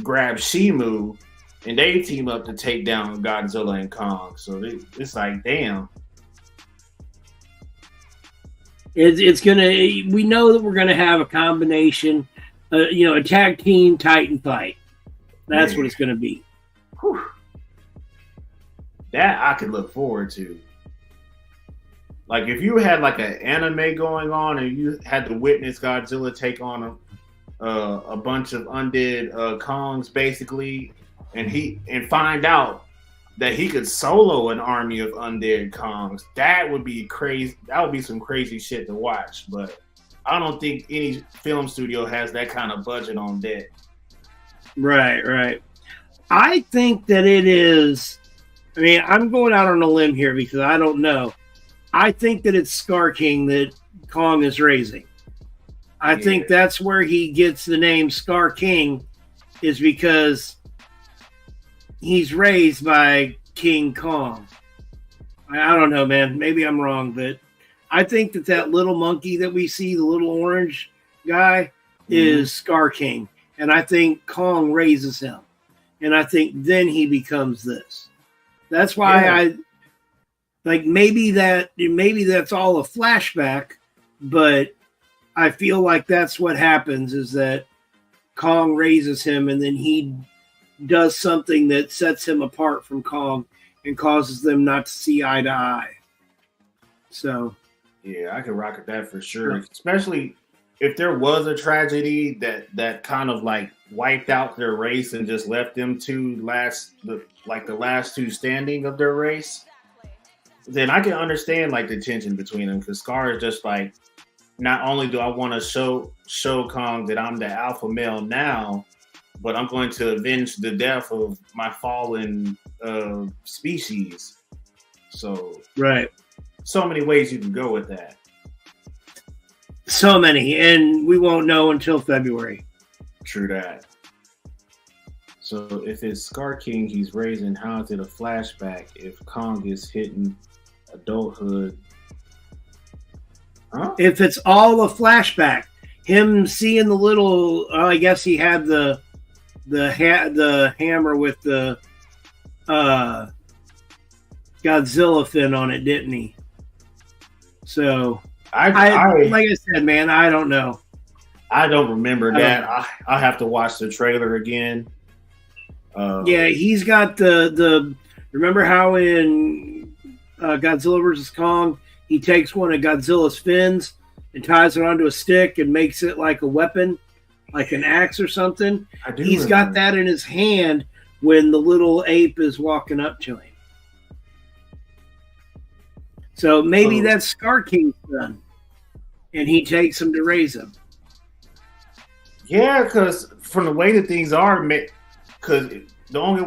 grab Shimu, and they team up to take down Godzilla and Kong. So it's like, damn.
It's gonna. We know that we're gonna have a combination, a tag team Titan fight. That's what it's gonna be.
Whew. That I could look forward to. Like if you had like an anime going on and you had to witness Godzilla take on a bunch of undead Kongs basically, and find out that he could solo an army of undead Kongs, that would be crazy. That would be some crazy shit to watch. But I don't think any film studio has that kind of budget on deck.
Right. I think that it is. I mean, I'm going out on a limb here because I don't know. I think that it's Scar King that Kong is raising. I think that's where he gets the name Scar King, is because he's raised by King Kong. I don't know, man. Maybe I'm wrong, but I think that little monkey that we see, the little orange guy, is Scar King. And I think Kong raises him. And I think then he becomes this. That's why maybe that's all a flashback, but I feel like that's what happens, is that Kong raises him and then he does something that sets him apart from Kong and causes them not to see eye to eye. So
yeah, I can rock at that for sure. Especially if there was a tragedy that kind of like wiped out their race and just left them the last two standing of their race, then I can understand like the tension between them, because Scar is just like, not only do I want to show Kong that I'm the alpha male now, but I'm going to avenge the death of my fallen species. So so many ways you can go with that.
So many, and we won't know until February.
True that. So if it's Scar King he's raising, how is it a flashback if Kong is hitting adulthood? Huh?
If it's all a flashback, him seeing the little, I guess he had the hammer with the Godzilla fin on it, didn't he? So like I said, man, I don't know.
I don't remember that. I'll have to watch the trailer again.
Yeah, he's got the. Remember how in Godzilla vs. Kong, he takes one of Godzilla's fins and ties it onto a stick and makes it like a weapon, like an axe or something? He's got that in his hand when the little ape is walking up to him. So maybe that's Scar King's son, and he takes him to raise him.
Yeah, because from the way that things are, because the only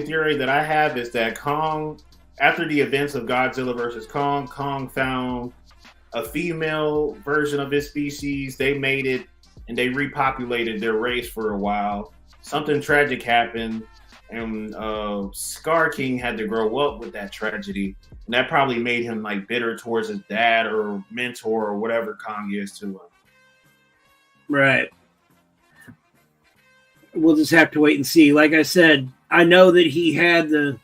theory that I have is that Kong, after the events of Godzilla versus Kong, Kong found a female version of his species. They mated and they repopulated their race for a while. Something tragic happened, and Scar King had to grow up with that tragedy, and that probably made him like bitter towards his dad or mentor or whatever Kong is to him.
Right. We'll just have to wait and see. Like I said, I know that he had the.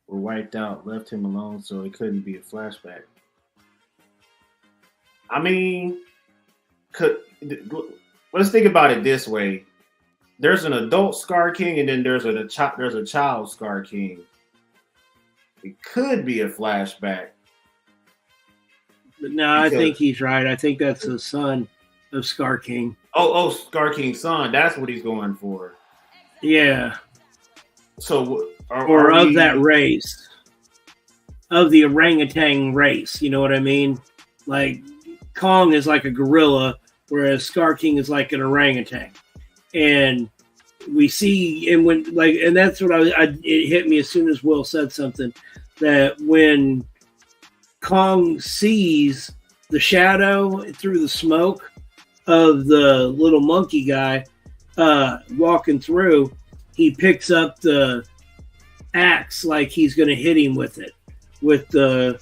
Were wiped out, left him alone, so it couldn't be a flashback. I mean, let's think about it this way. There's an adult Scar King, and then there's a child Scar King. It could be a flashback.
But no, I think he's right. I think that's the son of Scar King.
Oh, Scar King's son. That's what he's going for.
Yeah.
So,
that race, of the orangutan race. You know what I mean? Like Kong is like a gorilla, whereas Scar King is like an orangutan. And we see, and that's what it hit me as soon as Will said something, that when Kong sees the shadow through the smoke of the little monkey guy walking through, he picks up the axe like he's going to hit him with it, with the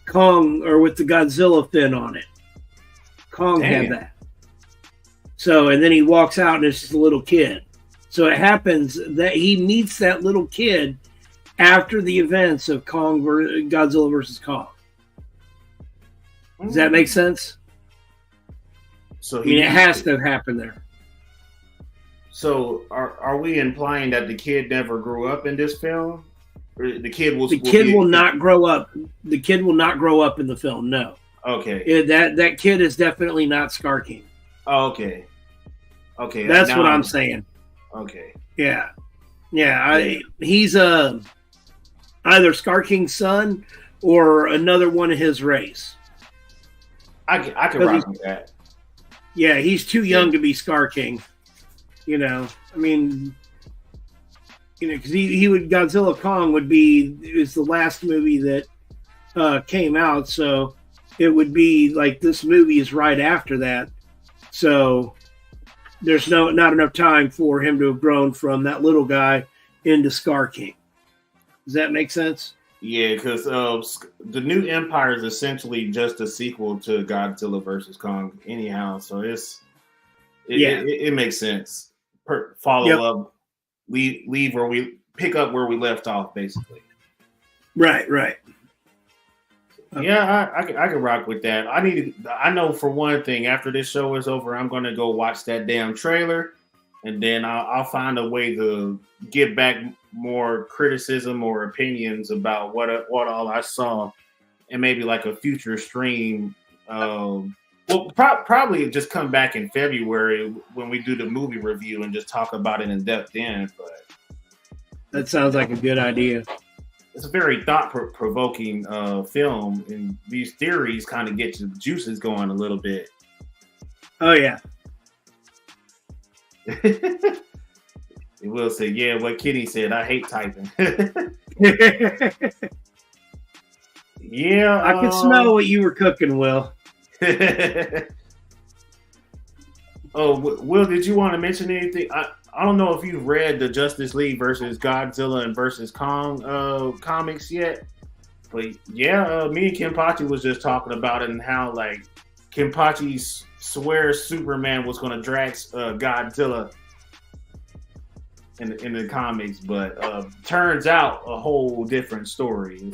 Kong, or with the Godzilla fin on it. Kong had that. So, and then he walks out and it's just a little kid. So it happens that he meets that little kid after the events of Godzilla versus Kong. Does that make sense?
So
it has to have happened there.
So are we implying that the kid never grew up in this film? Or the kid will not grow up.
The kid will not grow up in the film. No.
Okay.
That kid is definitely not Scar King.
Oh, okay. Okay.
That's what I'm saying.
Okay.
Yeah. He's either Scar King's son or another one of his race.
I can rock with that.
Yeah, he's too young to be Scar King. You know, I mean, because he would, Godzilla Kong it was the last movie that came out, so it would be like this movie is right after that. So there's not enough time for him to have grown from that little guy into Scar King. Does that make sense?
Yeah, because the New Empire is essentially just a sequel to Godzilla versus Kong anyhow. So it makes sense. Follow up, leave where we pick up where we left off, basically.
Right.
Okay. Yeah, I can rock with that. I know for one thing, after this show is over, I'm going to go watch that damn trailer, and then I'll find a way to get back more criticism or opinions about what all I saw, and maybe like a future stream. Probably just come back in February when we do the movie review and just talk about it in depth then. But
that sounds like a good idea.
It's a very thought-provoking film, and these theories kind of get your juices going a little bit.
Oh, yeah.
It will say, yeah, what Kitty said, I hate typing. Yeah.
I can smell what you were cooking, Will.
Oh, Will, did you want to mention anything? I don't know if you've read the Justice League versus Godzilla and versus Kong comics yet, but yeah, me and Kenpachi was just talking about it and how like Kenpachi swears Superman was going to drag Godzilla in the comics, but turns out a whole different story.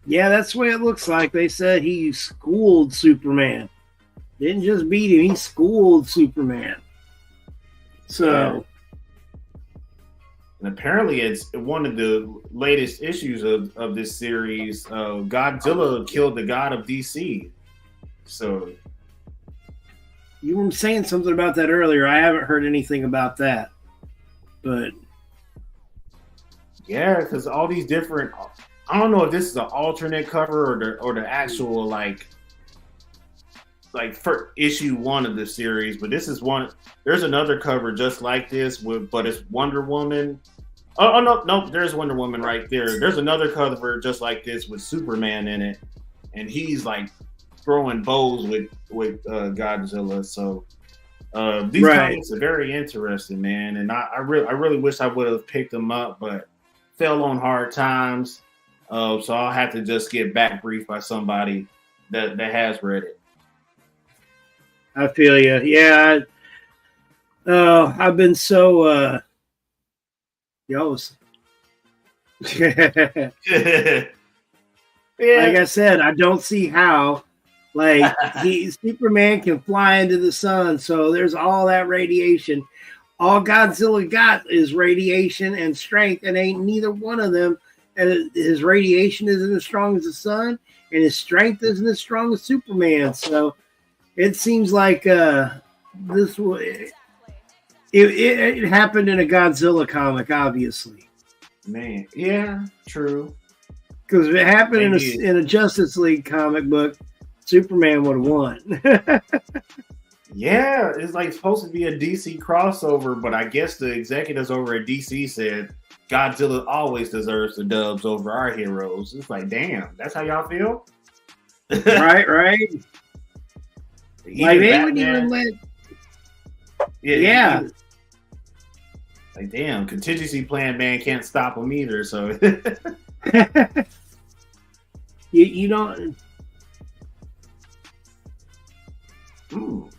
Yeah, that's the way it looks like. They said he schooled Superman. Didn't just beat him, he schooled Superman. So,
and apparently it's one of the latest issues of this series. Godzilla killed the god of DC. So
you were saying something about that earlier. I haven't heard anything about that. But
yeah, because all these different, I don't know if this is an alternate cover or the actual like for issue 1 of the series, but this is one. There's another cover just like this but it's Wonder Woman. Oh no, there's Wonder Woman right there. There's another cover just like this with Superman in it, and he's like throwing bows with Godzilla. So these comics are very interesting, man. And I really wish I would have picked them up, but fell on hard times. So I'll have to just get back briefed by somebody that has read it.
I feel you. Yeah. I've been so Like I said, I don't see how. Like Superman can fly into the sun, so there's all that radiation. All Godzilla got is radiation and strength, and ain't neither one of them. His radiation isn't as strong as the sun, and his strength isn't as strong as Superman. So it seems like this it happened in a Godzilla comic, obviously.
Man, yeah, true.
Because if it happened in a Justice League comic book, Superman would have won.
Yeah, it's like supposed to be a DC crossover, but I guess the executives over at DC said Godzilla always deserves the dubs over our heroes. It's like, damn, that's how y'all feel?
Right. Like they wouldn't even let. Yeah.
Like, damn, contingency plan man can't stop them either. So
you don't.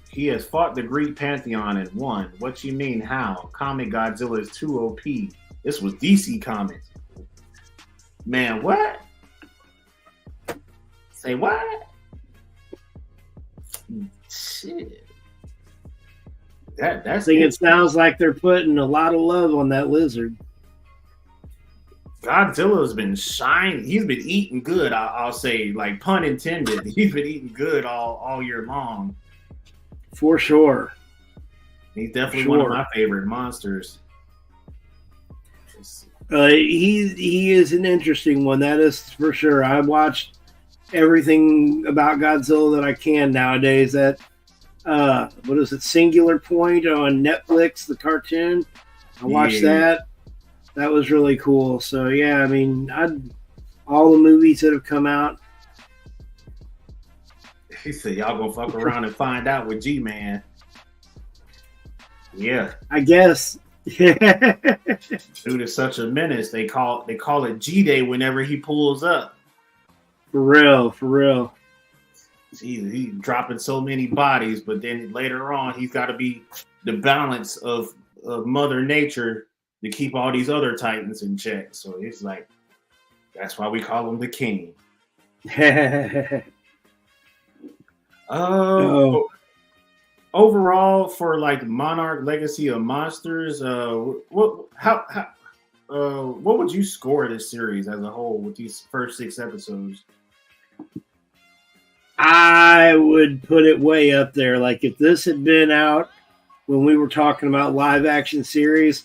He has fought the Greek pantheon and won. What you mean? How? Comic Godzilla is too OP. This was DC Comics. Man, what? Say what? Shit. That's.
I think it sounds like they're putting a lot of love on that lizard.
Godzilla's been shining. He's been eating good. I'll say, like pun intended. He's been eating good all year long.
For sure.
He's definitely one of my favorite monsters.
He is an interesting one. That is for sure. I watched everything about Godzilla that I can nowadays. That what is it? Singular Point on Netflix, the cartoon. I watched that. That was really cool. So yeah, I mean, all the movies that have come out.
He said, "Y'all gonna fuck around and find out with G-Man." Yeah,
I guess.
Dude is such a menace. They call it G-Day whenever he pulls up.
For real.
He's dropping so many bodies, but then later on, he's got to be the balance of Mother Nature to keep all these other Titans in check. So it's like that's why we call him the King. Overall, for like Monarch Legacy of Monsters, what would you score this series as a whole with these first 6 episodes?
I would put it way up there. Like if this had been out when we were talking about live action series,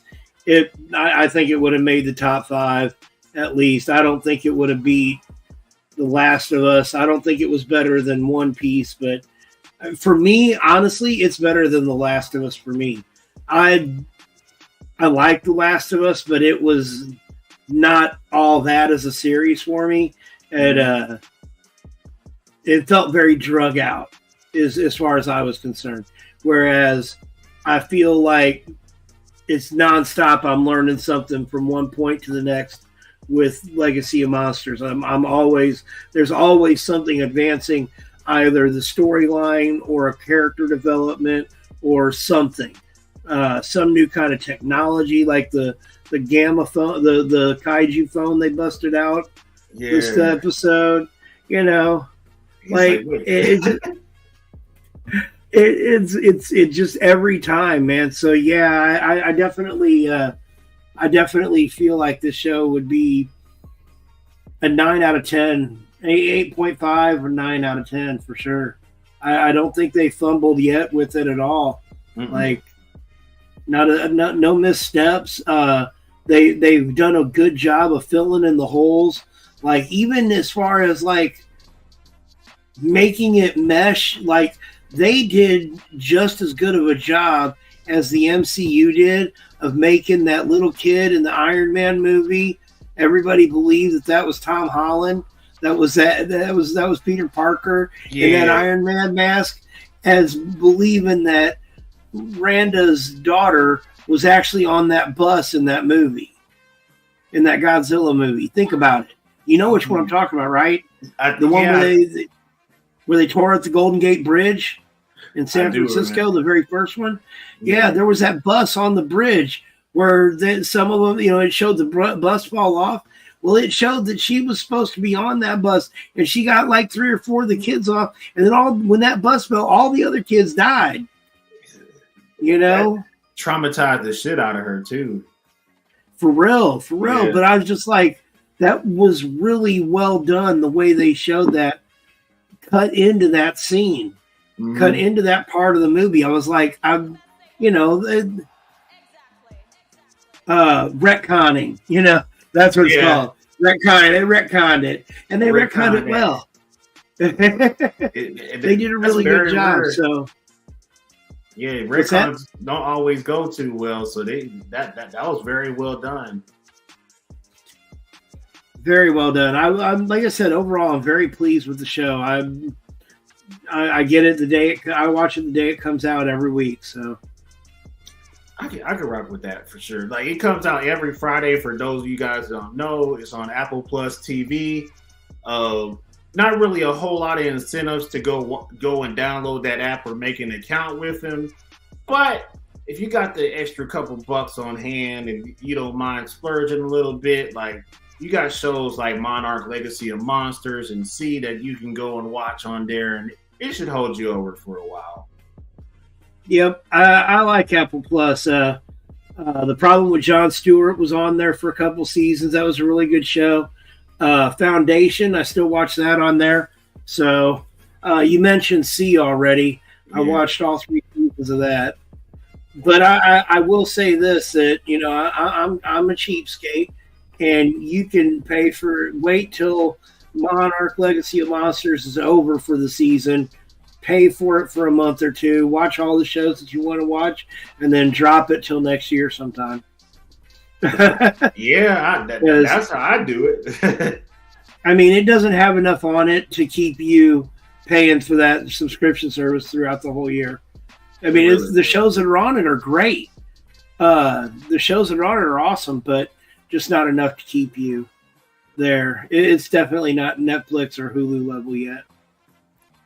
I think it would have made the top 5 at least. I don't think it would have beat The Last of Us. I don't think it was better than One Piece, but for me, honestly, it's better than The Last of Us for me. I like The Last of Us, but it was not all that as a series for me. And it felt very drug out as far as I was concerned. Whereas I feel like it's nonstop. I'm learning something from one point to the next with Legacy of Monsters. There's always something advancing, either the storyline or a character development or something. Some new kind of technology, like the gamma phone, the kaiju phone they busted out this episode. You know, like it's just every time, man. So yeah, I definitely feel like this show would be a 9 out of 10, 8.5 or 9 out of 10 for sure. I don't think they fumbled yet with it at all. Mm-mm. Like no missteps. They've done a good job of filling in the holes. Like even as far as like making it mesh, like they did just as good of a job as the MCU did of making that little kid in the Iron Man movie. Everybody believed that was Tom Holland. That was Peter Parker in that Iron Man mask, as believing that Randa's daughter was actually on that bus in that movie, in that Godzilla movie. Think about it. You know which one I'm talking about, right? The one where they tore up the Golden Gate Bridge in San Francisco, the very first one. Yeah, there was that bus on the bridge where some of them, it showed the bus fall off. Well, it showed that she was supposed to be on that bus, and she got like 3 or 4 of the kids off, and then when that bus fell, all the other kids died. You know,
that traumatized the shit out of her too.
For real.
Yeah.
But I was just like, that was really well done the way they showed that, cut into that scene, cut into that part of the movie. I was like, retconning, that's what it's called. Retconning. They retconned it, and they retconned it well. They did a really good job.
Rare.
So
yeah, retcons don't always go too well. So that was very well done.
Very well done. I'm like I said, overall, I'm very pleased with the show. I get it I watch it the day it comes out every week. So
I can rock with that for sure. Like, it comes out every Friday. For those of you guys who don't know, it's on Apple Plus TV. Not really a whole lot of incentives to go and download that app or make an account with them. But if you got the extra couple bucks on hand and you don't mind splurging a little bit, like, you got shows like Monarch Legacy of Monsters and C that you can go and watch on there, and it should hold you over for a while.
Yep, I like Apple Plus. The Problem with Jon Stewart was on there for a couple seasons. That was a really good show. Foundation, I still watch that on there. So you mentioned C already. Yeah. I watched all 3 seasons of that. But I will say this, that I'm a cheapskate, and you can wait till Monarch Legacy of Monsters is over for the season. Pay for it for a month or 2, watch all the shows that you want to watch, and then drop it till next year sometime.
Yeah, that's how I do it.
I mean, it doesn't have enough on it to keep you paying for that subscription service throughout the whole year. I mean, really? The shows that are on it are great. The shows that are on it are awesome, but just not enough to keep you there. It's definitely not Netflix or Hulu level yet.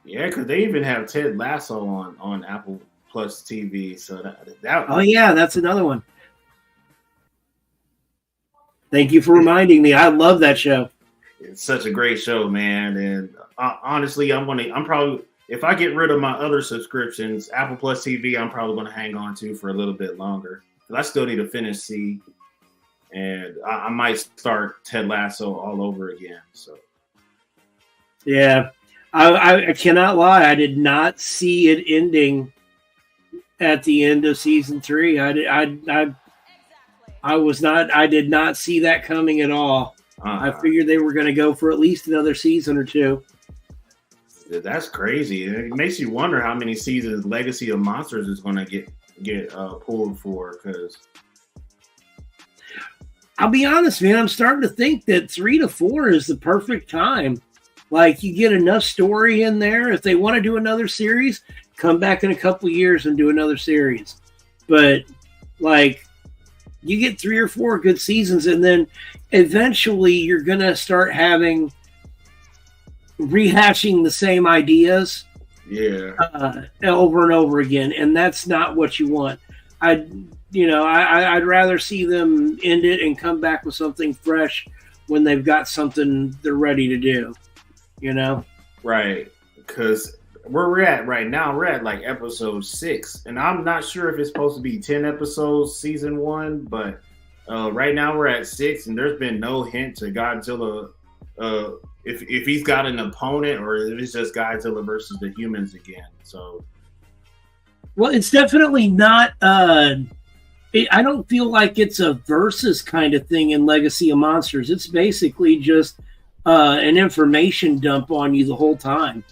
Yeah, because they even have Ted Lasso on Apple Plus TV. So that
oh yeah, that's another one. Thank you for reminding me. I love that show.
It's such a great show, man. And honestly, I'm probably, if I get rid of my other subscriptions, Apple Plus TV, I'm probably going to hang on to for a little bit longer. Because I still need to finish C. And I might start Ted Lasso all over again. So,
yeah, I cannot lie. I did not see it ending at the end of season 3. I did not see that coming at all. I figured they were going to go for at least another season or 2.
That's crazy. It makes you wonder how many seasons Legacy of Monsters is going to get pulled for. Because
I'll be honest, man, I'm starting to think that 3 to 4 is the perfect time. Like, you get enough story in there. If they want to do another series, come back in a couple years and do another series. But, like, you get 3 or 4 good seasons, and then eventually you're going to start rehashing the same ideas over and over again. And that's not what you want. I'd rather see them end it and come back with something fresh when they've got something they're ready to do,
Right. Because where we're at right now, we're at like episode 6, and I'm not sure if it's supposed to be 10 episodes season 1, but right now we're at 6, and there's been no hint to Godzilla if he's got an opponent or if it's just Godzilla versus the humans again. So,
well, it's definitely not. I don't feel like it's a versus kind of thing in Legacy of Monsters. It's basically just an information dump on you the whole time.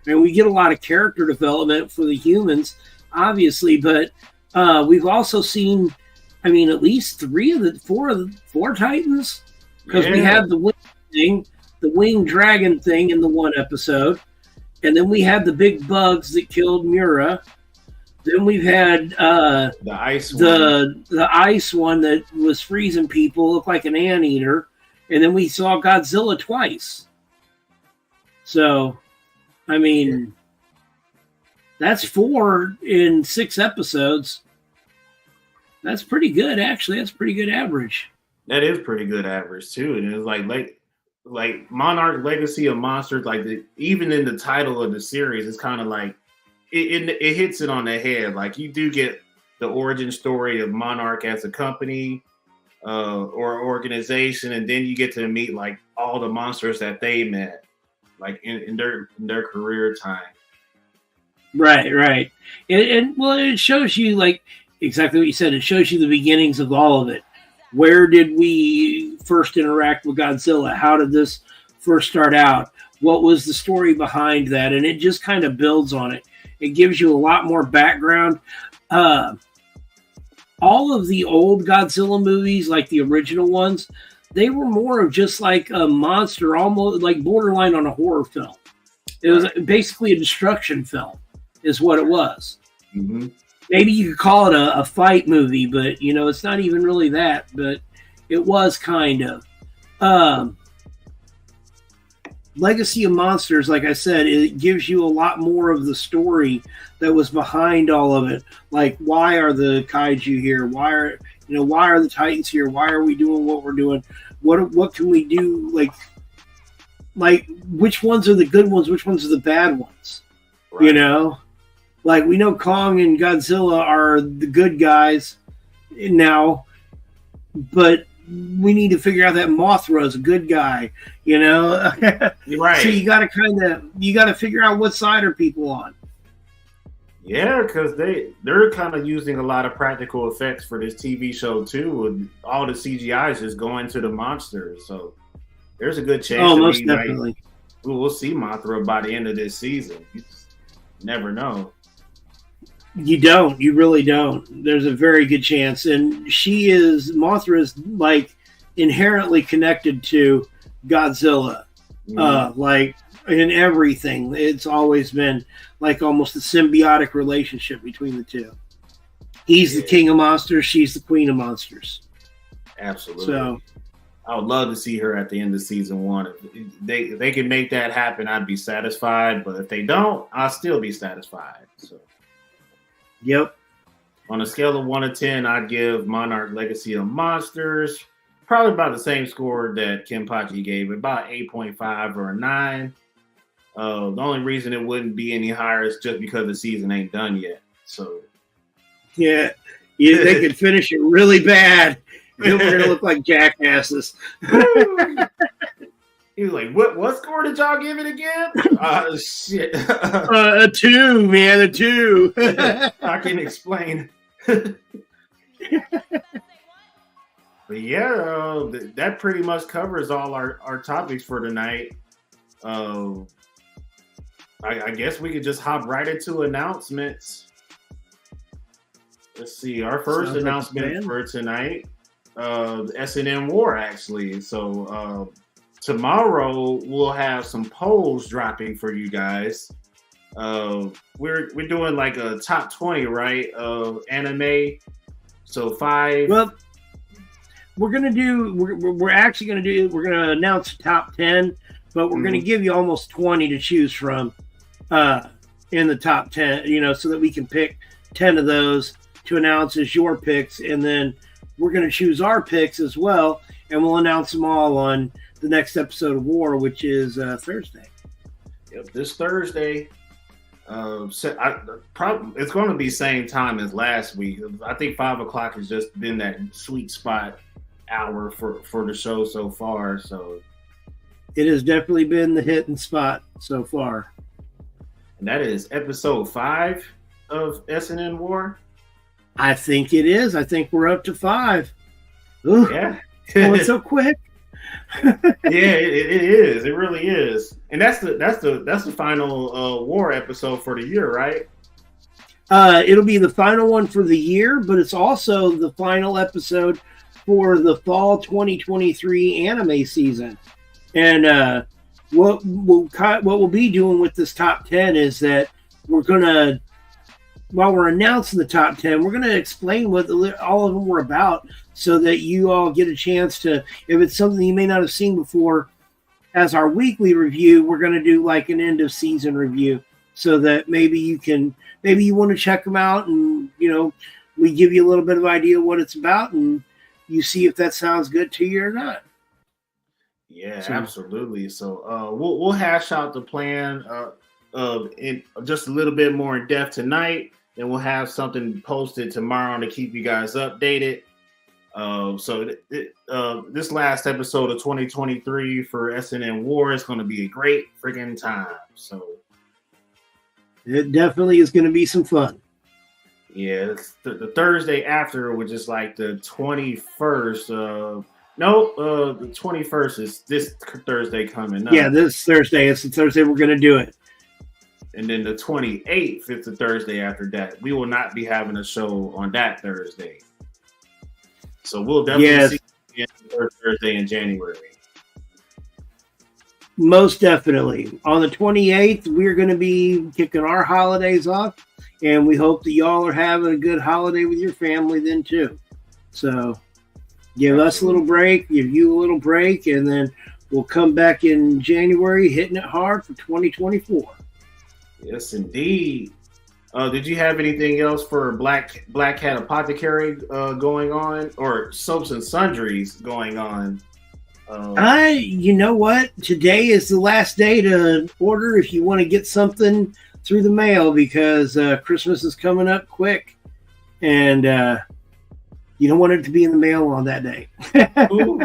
And we get a lot of character development for the humans, obviously, but we've also seen, at least 3 of the 4 Titans, because we have the wing thing, the winged dragon thing in the 1 episode, and then we had the big bugs that killed Mura. Then we've had the ice one that was freezing people, looked like an anteater, and then we saw Godzilla twice. So, that's 4 in 6 episodes. That's pretty good, actually. That's pretty good average.
That is pretty good average too, and it's like Monarch Legacy of Monsters. Like even in the title of the series, it's kind of like it hits it on the head. Like you do get the origin story of Monarch as a company or organization, and then you get to meet like all the monsters that they met, like in their career time.
Right. And well, it shows you like exactly what you said. It shows you the beginnings of all of it. Where did we first interact with Godzilla? How did this first start out? What was the story behind that? And it just kind of builds on it. It gives you a lot more background. All of the old Godzilla movies, like the original ones, they were more of just like a monster, almost like borderline on a horror film. It was basically a destruction film, is what it was.
Mm-hmm.
Maybe you could call it a fight movie, but you know it's not even really that. But it was kind of. Legacy of Monsters, like I said, it gives you a lot more of the story that was behind all of it. Like, why are the kaiju here? Why are the Titans here? Why are we doing what we're doing? What can we do? Like which ones are the good ones? Which ones are the bad ones? Right. You know, like we know Kong and Godzilla are the good guys now, but we need to figure out that Mothra is a good guy, you know?
Right.
So you got to figure out what side are people on.
Yeah, because they're kind of using a lot of practical effects for this TV show too, and all the CGI is just going to the monsters. So there's a good chance.
Oh, most definitely.
We'll see Mothra by the end of this season. You just never know.
You really don't. There's a very good chance. And Mothra is like inherently connected to Godzilla. Like in everything. It's always been like almost a symbiotic relationship between the two. He's the king of monsters, she's the queen of monsters.
Absolutely.
So
I would love to see her at the end of season 1. If they can make that happen, I'd be satisfied. But if they don't, I'll still be satisfied. So
yep.
On a scale of 1 to 10, I'd give Monarch Legacy of Monsters probably about the same score that Kenpachi gave it, about 8.5 or a 9. The only reason it wouldn't be any higher is just because the season ain't done yet. So
yeah, they could finish it really bad. Then we're gonna look like jackasses.
He was like, "What score did y'all give it again?" Shit.
A 2, man, a 2.
I can explain. But yeah, that pretty much covers all our topics for tonight. I guess we could just hop right into announcements. Let's see. Our first announcement for tonight, the SNN War, actually. So tomorrow we'll have some polls dropping for you guys. We're doing like a top 20, right, of anime. So 5.
Well, we're actually gonna announce top 10, but we're gonna give you almost 20 to choose from in the top 10, you know, so that we can pick 10 of those to announce as your picks, and then we're gonna choose our picks as well, and we'll announce them all on the next episode of War, which is Thursday.
Yep, this Thursday. It's going to be same time as last week. I think 5 o'clock has just been that sweet spot hour for the show so far. So
it has definitely been the hitting spot so far.
And that is episode 5 of SNN War.
I think it is. I think we're up to 5. Ooh,
yeah,
going so quick.
Yeah, it is. It really is. And that's the final War episode for the year, right?
It'll be the final one for the year, but it's also the final episode for the fall 2023 anime season. And what we'll be doing with this top 10 is that we're gonna, while we're announcing the top 10, we're gonna explain what all of them were about, so that you all get a chance to, if it's something you may not have seen before, as our weekly review, we're gonna do like an end of season review, so that maybe you want to check them out, and you know, we give you a little bit of idea what it's about, and you see if that sounds good to you or not.
Yeah,
So-
absolutely. So we'll hash out the plan in just a little bit more in depth tonight, and we'll have something posted tomorrow to keep you guys updated. This last episode of 2023 for SNN War is going to be a great freaking time. So
It definitely is going to be some fun.
yeah, it's the Thursday after, which is like the 21st. The 21st is this Thursday coming up.
Yeah, this Thursday. It's the Thursday we're going to do it.
And then the 28th is the Thursday after that. We will not be having a show on that Thursday. So we'll definitely see you again the first Thursday in January.
Most definitely. On the 28th, we're going to be kicking our holidays off, and we hope that y'all are having a good holiday with your family then too. So give us a little break, give you a little break, and then we'll come back in January hitting it hard for 2024.
Yes, indeed. Did you have anything else for Black Hat Apothecary going on, or Soaps and Sundries going on?
You know what? Today is the last day to order if you want to get something through the mail, because Christmas is coming up quick, and you don't want it to be in the mail on that day.
Ooh.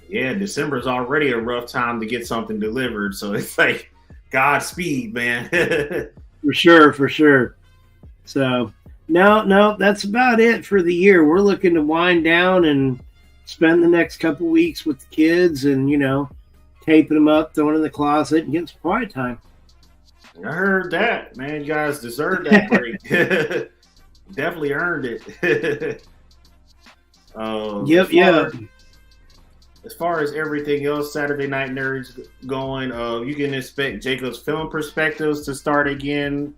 Yeah, December is already a rough time to get something delivered, so it's like Godspeed, man.
For sure. So, no, that's about it for the year. We're looking to wind down and spend the next couple weeks with the kids and, taping them up, throwing in the closet, and getting some quiet time.
I heard that, man. You guys deserve that break. Definitely earned it. As far as everything else, Saturday Night Nerds going, you can expect Jacob's Film Perspectives to start again.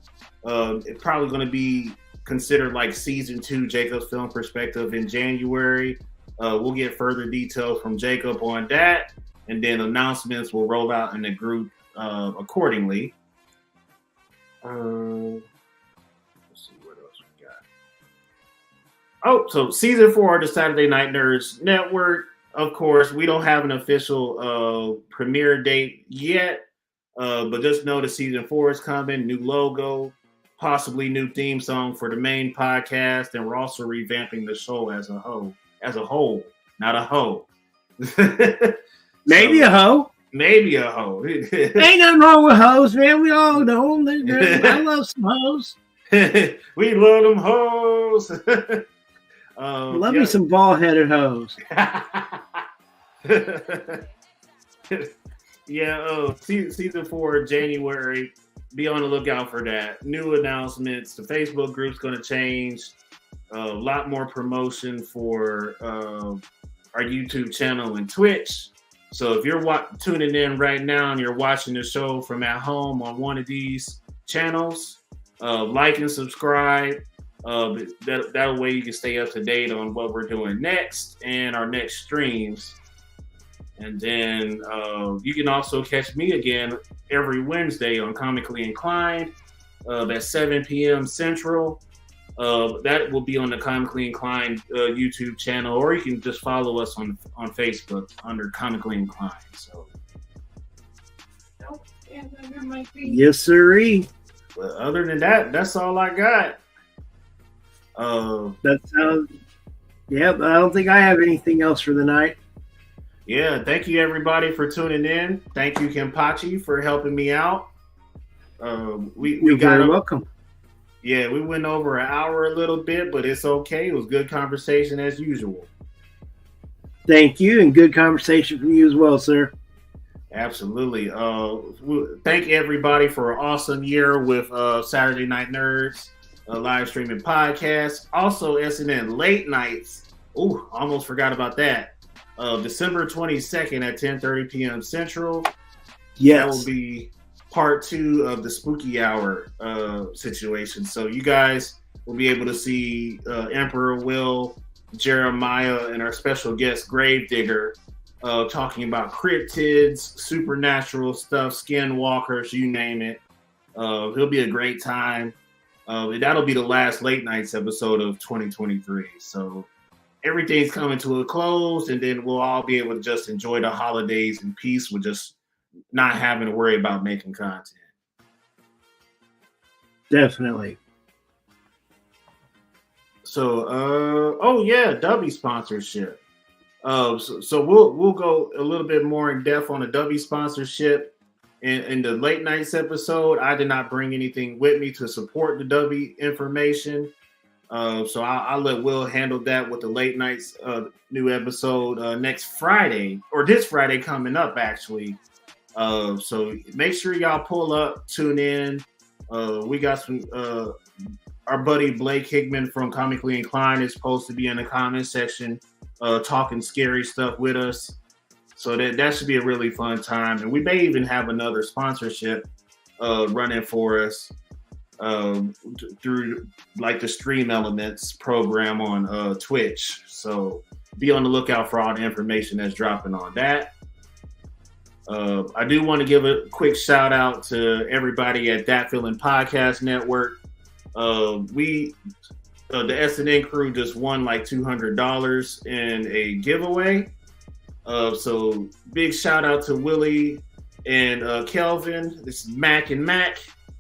It's probably going to be considered like season 2 Jacob's Film Perspective in January. We'll get further details from Jacob on that, and then announcements will roll out in the group accordingly. Let's see what else we got. Oh, so season 4 of the Saturday Night Nerds Network. Of course, we don't have an official premiere date yet, but just know the season 4 is coming. New logo, possibly new theme song for the main podcast, and we're also revamping the show as a whole, not a hoe.
Maybe a hoe.
Maybe a hoe.
Ain't nothing wrong with hoes, man. We all know them. I love some hoes.
We love them hoes.
Love me some ball-headed hoes.
Season 4, January. Be on the lookout for that. New announcements. The Facebook group's going to change. A lot more promotion for our YouTube channel and Twitch. So if you're tuning in right now and you're watching the show from at home on one of these channels, like and subscribe. That way you can stay up to date on what we're doing next and our next streams. And then you can also catch me again every Wednesday on Comically Inclined at 7 p.m. Central. That will be on the Comically Inclined YouTube channel, or you can just follow us on Facebook under Comically Inclined. So,
yes, sirree.
But other than that, that's all I got.
That sounds. Yeah, but I don't think I have anything else for the night.
Yeah, thank you everybody for tuning in. Thank you, Kempachi, for helping me out.
You're very welcome.
Yeah, we went over an hour a little bit, but it's okay. It was good conversation as usual.
Thank you, and good conversation from you as well, sir.
Absolutely. Thank everybody for an awesome year with Saturday Night Nerds, live streaming podcast. Also, SNN Late Nights. Ooh, almost forgot about that. December 22nd at 10:30 p.m. Central.
Yes.
That will be part 2 of the Spooky Hour situation. So you guys will be able to see Emperor Will, Jeremiah, and our special guest Gravedigger talking about cryptids, supernatural stuff, skinwalkers, you name it. It'll be a great time. That'll be the last Late Nights episode of 2023. So everything's coming to a close, and then we'll all be able to just enjoy the holidays in peace with just not having to worry about making content.
Definitely.
So, oh yeah, W sponsorship. So we'll go a little bit more in depth on the W sponsorship in the late nights episode. I did not bring anything with me to support the W information, so I'll let Will handle that with the late nights new episode next Friday, or this Friday coming up actually. So make sure y'all pull up, tune in. We got some. Our buddy Blake Hickman from Comically Inclined is supposed to be in the comment section talking scary stuff with us. So that should be a really fun time. And we may even have another sponsorship running for us through like the Stream Elements program on Twitch. So be on the lookout for all the information that's dropping on that. I do want to give a quick shout out to everybody at That Feeling Podcast Network. The SNN Crew just won like $200 in a giveaway. So big shout out to Willie and Kelvin. This is Mac and Mac,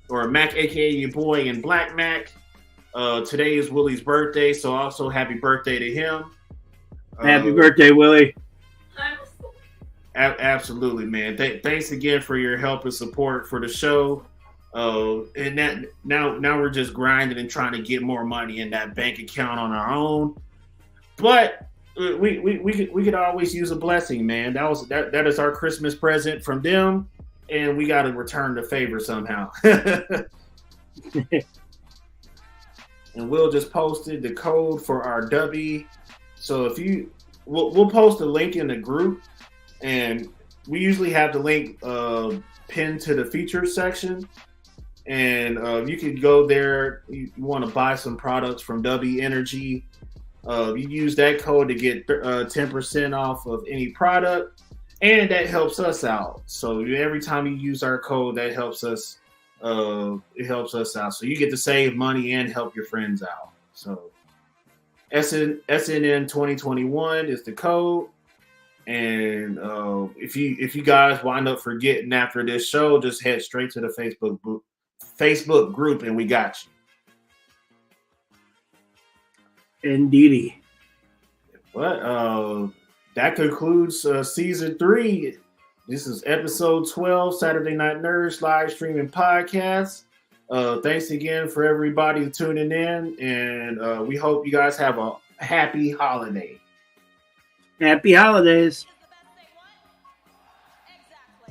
or Mac, aka your boy, and Black Mac. Today is Willie's birthday, so also happy birthday to him.
Happy birthday, Willie.
Absolutely, man. Thanks again for your help and support for the show. And that now we're just grinding and trying to get more money in that bank account on our own. But we could always use a blessing, man. That is our Christmas present from them, and we got to return the favor somehow. And Will just posted the code for our W. So if we'll post a link in the group, and we usually have the link pinned to the features section. And you can go there. You want to buy some products from W Energy. You use that code to get 10% off of any product, and that helps us out. So every time you use our code, that helps us. It helps us out. So you get to save money and help your friends out. So SNN 2021 is the code. And if you guys wind up forgetting after this show, just head straight to the Facebook group, and we got you.
Indeedy.
But that concludes season 3. This is episode 12, Saturday Night Nerds live streaming podcast. Thanks again for everybody tuning in, and we hope you guys have a happy holiday.
Happy holidays.